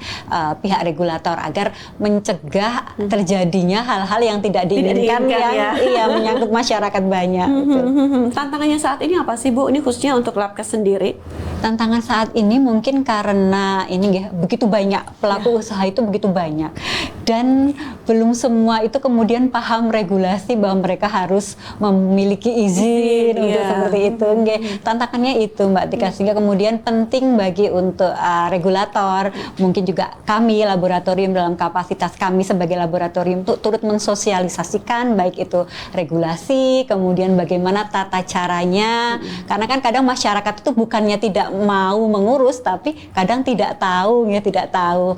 pihak regulator agar mencegah terjadinya hal-hal yang tidak diinginkan yang menyangkut masyarakat banyak. Betul. Tantangannya saat ini apa sih Bu? Ini khususnya untuk Labkes sendiri. Tantangan saat ini mungkin karena begitu banyak pelaku usaha itu begitu banyak, dan belum semua itu kemudian paham regulasi bahwa mereka harus memiliki izin untuk seperti itu. Tantangannya itu Mbak Tika, sehingga kemudian penting bagi untuk regulator, mungkin juga kami laboratorium dalam kapasitas kami sebagai laboratorium untuk turut mensosialisasikan baik itu regulasi, kemudian bagaimana tata caranya, karena kan kadang masyarakat itu bukannya tidak mau mengurus, tapi kadang tidak tahu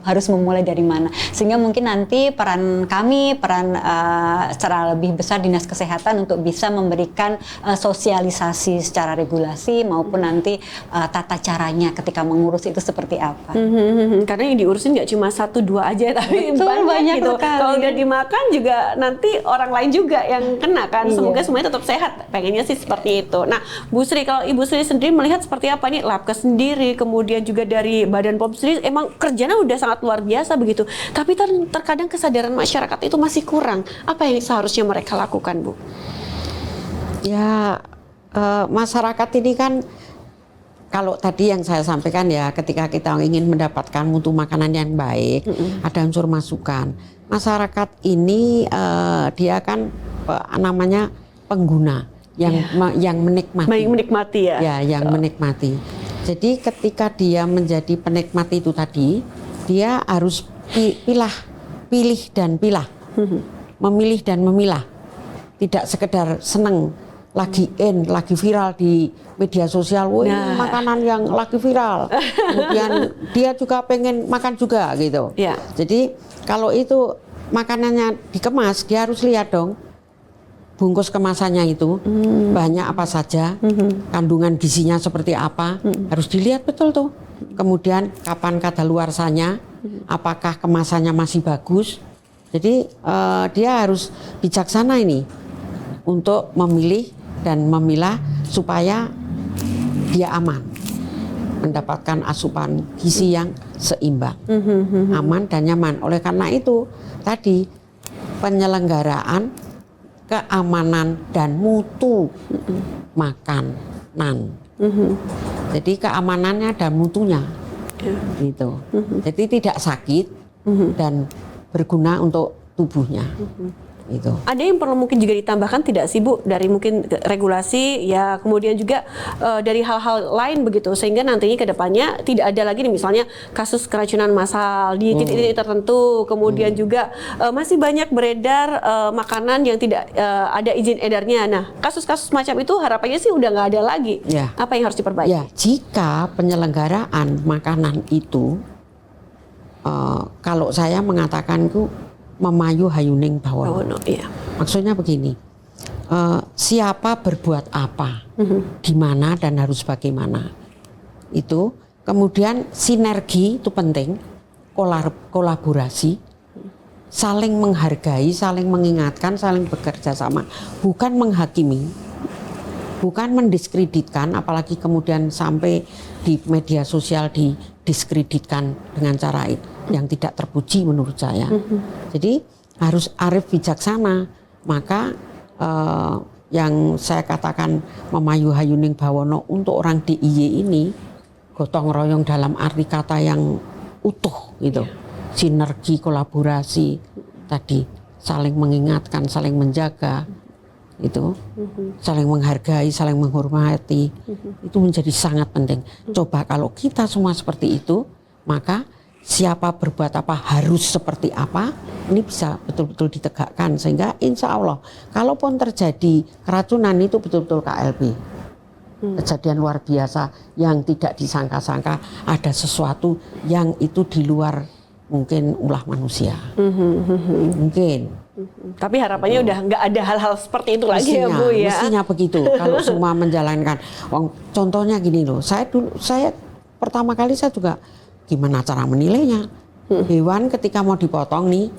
harus memulai dari mana. Sehingga mungkin nanti peran kami, secara lebih besar Dinas Kesehatan untuk bisa memberikan sosialisasi secara regulasi maupun nanti tata caranya ketika mengurus itu seperti apa. Karena yang diurusin nggak cuma 1-2 aja, tapi banyak gitu. sekali. Kalau udah dimakan juga nanti orang lain juga yang kena kan. Semoga semuanya tetap sehat. Pengennya sih seperti itu. Nah, Bu Sri, kalau Ibu Sri sendiri melihat seperti apa nih Labkes sendiri, kemudian juga dari Badan POM sendiri, emang kerjanya udah sangat luar biasa begitu. Tapi terkadang kesadaran masyarakat itu masih kurang. Apa yang seharusnya mereka lakukan, Bu? Ya, masyarakat ini kan, kalau tadi yang saya sampaikan ya, ketika kita ingin mendapatkan mutu makanan yang baik, ada unsur masukan. Masyarakat ini dia kan namanya pengguna yang menikmati. Baik menikmati ya. Ya, yang menikmati. Jadi ketika dia menjadi penikmat itu tadi, dia harus pilih dan pilah, memilih dan memilah. Tidak sekedar seneng, lagi viral di media sosial, ini makanan yang lagi viral. Kemudian dia juga pengen makan juga gitu. Ya. Jadi kalau itu makanannya dikemas, dia harus lihat dong bungkus kemasannya itu banyak apa saja, kandungan gizinya seperti apa, harus dilihat betul tuh. Kemudian kapan kadaluarsanya, apakah kemasannya masih bagus. Jadi dia harus bijaksana ini untuk memilih dan memilah supaya dia aman, mendapatkan asupan gizi yang seimbang, aman dan nyaman. Oleh karena itu tadi penyelenggaraan keamanan dan mutu makanan. Jadi keamanannya dan mutunya, gitu. Jadi tidak sakit dan berguna untuk tubuhnya. Gitu. Ada yang perlu mungkin juga ditambahkan tidak sih Bu, dari mungkin regulasi ya, kemudian juga dari hal-hal lain begitu, sehingga nantinya ke depannya tidak ada lagi nih misalnya kasus keracunan massal di titik-titik tertentu, kemudian juga masih banyak beredar makanan yang tidak ada izin edarnya. Nah, kasus-kasus macam itu harapannya sih udah nggak ada lagi. Ya. Apa yang harus diperbaiki? Ya, jika penyelenggaraan makanan itu kalau saya mengatakan itu memayu hayuning bawono. Iya. Maksudnya begini, siapa berbuat apa, di mana dan harus bagaimana. Itu kemudian sinergi itu penting, kolaborasi, saling menghargai, saling mengingatkan, saling bekerja sama, bukan menghakimi, bukan mendiskreditkan, apalagi kemudian sampai di media sosial didiskreditkan dengan cara yang tidak terpuji menurut saya. Jadi harus arif bijaksana. Maka yang saya katakan memayu hayuning bawono untuk orang DIY ini gotong royong dalam arti kata yang utuh gitu. Sinergi, kolaborasi tadi, saling mengingatkan, saling menjaga itu, saling menghargai, saling menghormati, itu menjadi sangat penting. Coba kalau kita semua seperti itu, maka siapa berbuat apa harus seperti apa, ini bisa betul-betul ditegakkan, sehingga insya Allah kalaupun terjadi keracunan itu betul-betul KLB, kejadian luar biasa yang tidak disangka-sangka, ada sesuatu yang itu di luar mungkin ulah manusia, mungkin. Tapi harapannya udah nggak ada hal-hal seperti itu lagi ya Bu ya. Mestinya begitu kalau semua menjalankan. Contohnya gini loh, saya pertama kali saya juga gimana cara menilainya. Hewan ketika mau dipotong nih,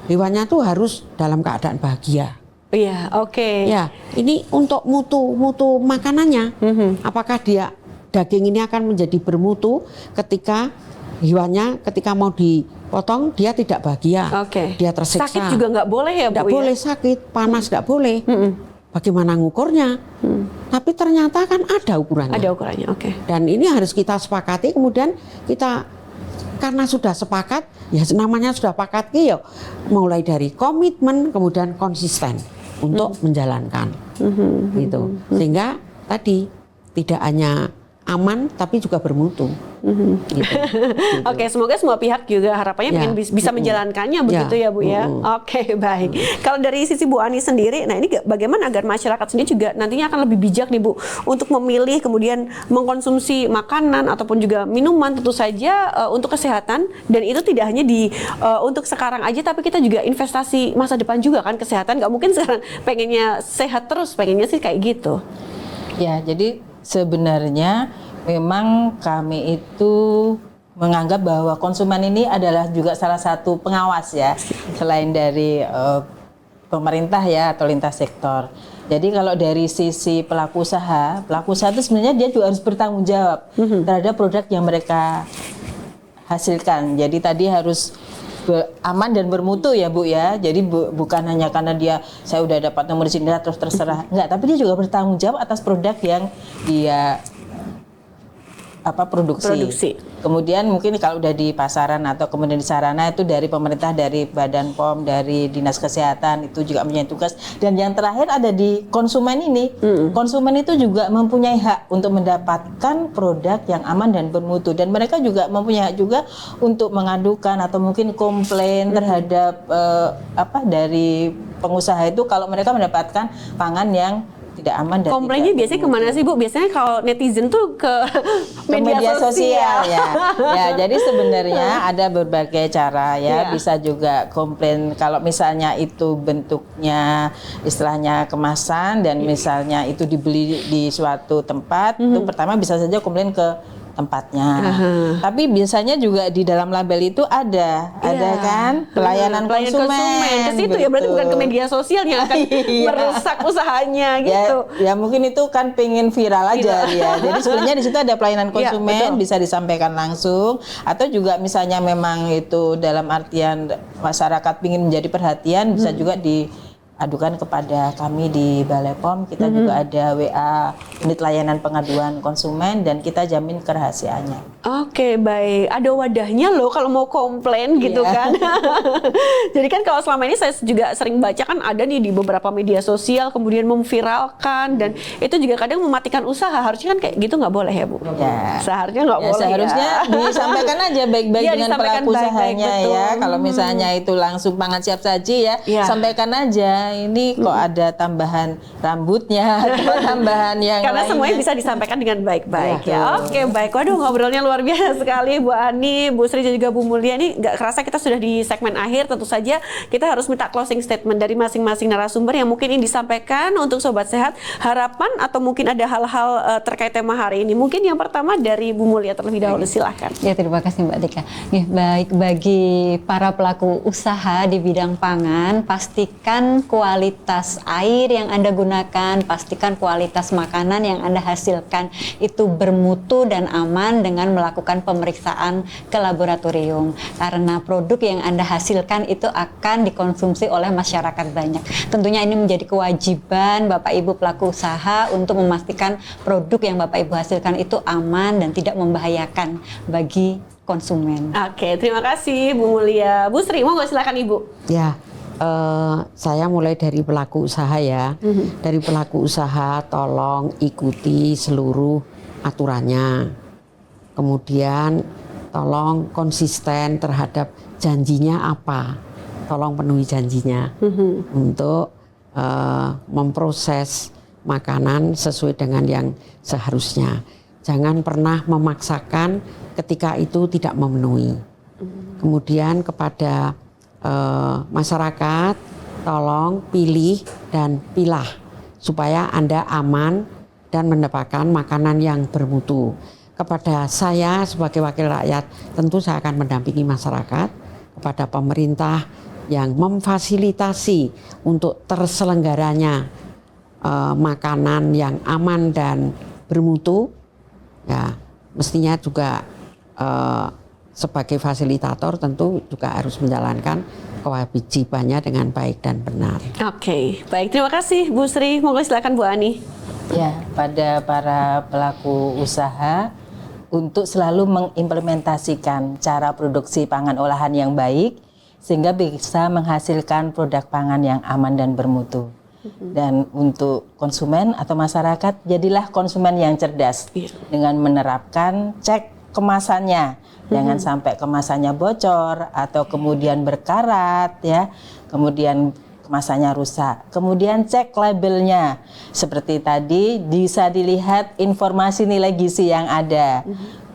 hewannya tuh harus dalam keadaan bahagia. Iya, oke. Ya, ini untuk mutu makanannya. Apakah daging ini akan menjadi bermutu ketika hewannya ketika mau dipotong dia tidak bahagia, dia tersiksa. Sakit juga nggak boleh ya Bu? Nggak boleh sakit, panas nggak boleh. Bagaimana ngukurnya? Tapi ternyata kan ada ukurannya. Ada ukurannya, oke. Dan ini harus kita sepakati, kemudian kita karena sudah sepakat, ya namanya sudah sepakat, ya mulai dari komitmen, kemudian konsisten untuk menjalankan, gitu. Sehingga tadi tidak hanya aman, tapi juga bermutu. Gitu. Oke, semoga semua pihak juga harapannya bisa menjalankannya begitu ya Bu ya. Oke, baik. Kalau dari sisi Bu Ani sendiri, nah ini bagaimana agar masyarakat sendiri juga nantinya akan lebih bijak nih Bu untuk memilih kemudian mengkonsumsi makanan ataupun juga minuman tentu saja untuk kesehatan, dan itu tidak hanya untuk sekarang aja, tapi kita juga investasi masa depan juga kan, kesehatan. Nggak mungkin sekarang pengennya sehat terus, pengennya sih kayak gitu. Ya, jadi sebenarnya memang kami itu menganggap bahwa konsumen ini adalah juga salah satu pengawas ya, selain dari pemerintah ya atau lintas sektor. Jadi kalau dari sisi pelaku usaha itu sebenarnya dia juga harus bertanggung jawab terhadap produk yang mereka hasilkan. Jadi tadi harus aman dan bermutu ya Bu ya. Jadi bukan hanya karena saya udah dapat nomor izin terus terserah. Enggak, tapi dia juga bertanggung jawab atas produk yang dia produksi. Kemudian mungkin kalau udah di pasaran atau kemudian di sarana itu dari pemerintah, dari Badan POM, dari Dinas Kesehatan itu juga punya tugas. Dan yang terakhir ada di konsumen ini. Konsumen itu juga mempunyai hak untuk mendapatkan produk yang aman dan bermutu, dan mereka juga mempunyai hak juga untuk mengadukan atau mungkin komplain terhadap dari pengusaha itu kalau mereka mendapatkan pangan yang tidak aman dan komplainnya biasanya kemana sih Bu? Biasanya kalau netizen tuh ke media sosial ya. Ya, jadi sebenarnya ada berbagai cara ya. Bisa juga komplain kalau misalnya itu bentuknya istilahnya kemasan dan misalnya itu dibeli di suatu tempat, itu pertama bisa saja komplain ke tempatnya. Tapi biasanya juga di dalam label itu ada kan pelayanan konsumen. Ke situ ya, berarti bukan ke media sosial yang akan merusak usahanya gitu. Ya mungkin itu kan pengen viral aja ya. Jadi sebenarnya di situ ada pelayanan konsumen, bisa disampaikan langsung, atau juga misalnya memang itu dalam artian masyarakat ingin menjadi perhatian, bisa juga adukan kepada kami di Balai POM. Kita juga ada WA unit layanan pengaduan konsumen dan kita jamin kerahasiaannya. Oke, baik. Ada wadahnya loh kalau mau komplain gitu kan. Jadi kan kalau selama ini saya juga sering baca kan ada nih di beberapa media sosial kemudian memviralkan dan itu juga kadang mematikan usaha. Harusnya kan kayak gitu nggak boleh ya Bu? Ya. Seharusnya nggak boleh. Seharusnya disampaikan aja baik-baik Iya, dengan disampaikan pelaku usahanya baik-baik, ya. betul. Kalau misalnya itu langsung pangan siap saji ya, sampaikan aja. Ini kok ada tambahan rambutnya atau tambahan yang Karena lainnya. semuanya bisa disampaikan dengan baik-baik ya. Oke, baik. Waduh, ngobrolnya luar biasa sekali Bu Ani, Bu Sri dan juga Bu Mulia. Ini nggak kerasa kita sudah di segmen akhir. Tentu saja kita harus minta closing statement dari masing-masing narasumber yang mungkin ini disampaikan untuk Sobat Sehat. Harapan atau mungkin ada hal-hal terkait tema hari ini. Mungkin yang pertama dari Bu Mulia terlebih dahulu, silahkan. Ya, terima kasih Mbak Tika. Ya, baik, bagi para pelaku usaha di bidang pangan, pastikan kualitas air yang Anda gunakan, pastikan kualitas makanan yang Anda hasilkan itu bermutu dan aman dengan melakukan pemeriksaan ke laboratorium. Karena produk yang Anda hasilkan itu akan dikonsumsi oleh masyarakat banyak. Tentunya ini menjadi kewajiban Bapak Ibu pelaku usaha untuk memastikan produk yang Bapak Ibu hasilkan itu aman dan tidak membahayakan bagi konsumen. Oke, terima kasih Bu Mulia. Bu Sri, mau nggak silakan Ibu? Ya, saya mulai dari pelaku usaha ya. Dari pelaku usaha tolong ikuti seluruh aturannya. Kemudian tolong konsisten terhadap janjinya apa. Tolong penuhi janjinya untuk memproses makanan sesuai dengan yang seharusnya. Jangan pernah memaksakan ketika itu tidak memenuhi. Kemudian kepada masyarakat, tolong pilih dan pilah supaya Anda aman dan mendapatkan makanan yang bermutu. Kepada saya sebagai wakil rakyat, tentu saya akan mendampingi masyarakat, kepada pemerintah yang memfasilitasi untuk terselenggaranya makanan yang aman dan bermutu. Ya, mestinya juga sebagai fasilitator tentu juga harus menjalankan kewajibannya dengan baik dan benar. Oke, baik. Terima kasih Bu Sri. Monggo silakan Bu Ani. Ya, pada para pelaku usaha untuk selalu mengimplementasikan cara produksi pangan olahan yang baik sehingga bisa menghasilkan produk pangan yang aman dan bermutu. Dan untuk konsumen atau masyarakat, jadilah konsumen yang cerdas dengan menerapkan cek kemasannya. Jangan sampai kemasannya bocor atau kemudian berkarat ya. Kemudian kemasannya rusak. Kemudian cek labelnya. Seperti tadi bisa dilihat informasi nilai gizi yang ada.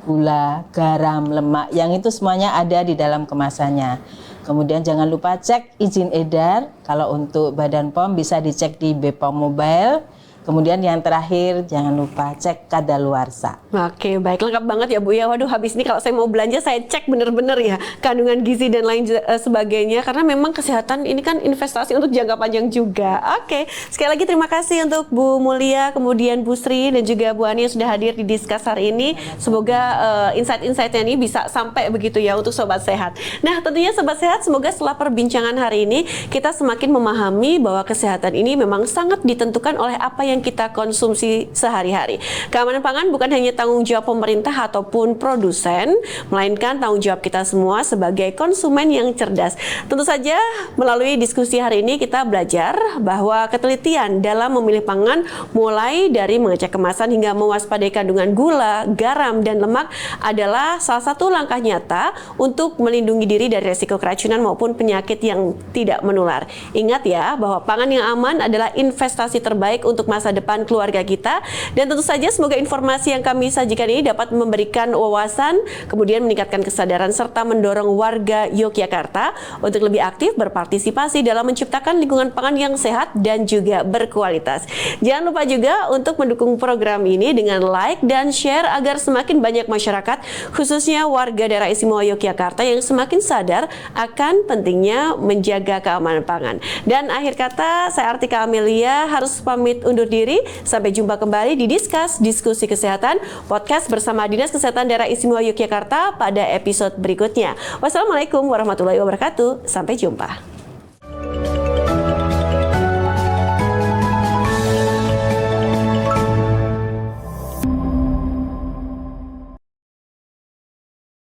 Gula, garam, lemak, yang itu semuanya ada di dalam kemasannya. Kemudian jangan lupa cek izin edar. Kalau untuk Badan POM bisa dicek di BPOM Mobile. Kemudian yang terakhir jangan lupa cek kadaluarsa. Oke, baik, lengkap banget ya Bu ya. Waduh, habis ini kalau saya mau belanja saya cek bener-bener ya kandungan gizi dan lain sebagainya karena memang kesehatan ini kan investasi untuk jangka panjang juga. Oke, sekali lagi terima kasih untuk Bu Mulia, kemudian Bu Sri dan juga Bu Ani yang sudah hadir di Discuss hari ini. Semoga insight-insightnya ini bisa sampai begitu ya untuk Sobat Sehat. Nah, tentunya Sobat Sehat, semoga setelah perbincangan hari ini kita semakin memahami bahwa kesehatan ini memang sangat ditentukan oleh apa yang kita konsumsi sehari-hari. Keamanan pangan bukan hanya tanggung jawab pemerintah ataupun produsen, melainkan tanggung jawab kita semua sebagai konsumen yang cerdas. Tentu saja melalui diskusi hari ini kita belajar bahwa ketelitian dalam memilih pangan mulai dari mengecek kemasan hingga mewaspadai kandungan gula, garam, dan lemak adalah salah satu langkah nyata untuk melindungi diri dari resiko keracunan maupun penyakit yang tidak menular. Ingat ya bahwa pangan yang aman adalah investasi terbaik untuk masa depan keluarga kita, dan tentu saja semoga informasi yang kami sajikan ini dapat memberikan wawasan, kemudian meningkatkan kesadaran serta mendorong warga Yogyakarta untuk lebih aktif berpartisipasi dalam menciptakan lingkungan pangan yang sehat dan juga berkualitas. Jangan lupa juga untuk mendukung program ini dengan like dan share agar semakin banyak masyarakat, khususnya warga daerah istimewa Yogyakarta yang semakin sadar akan pentingnya menjaga keamanan pangan. Dan akhir kata, saya Artika Amelia harus pamit undur diri. Sampai jumpa kembali di Discuss Diskusi Kesehatan podcast bersama Dinas Kesehatan Daerah Istimewa Yogyakarta pada episode berikutnya. Wassalamualaikum warahmatullahi wabarakatuh. Sampai jumpa.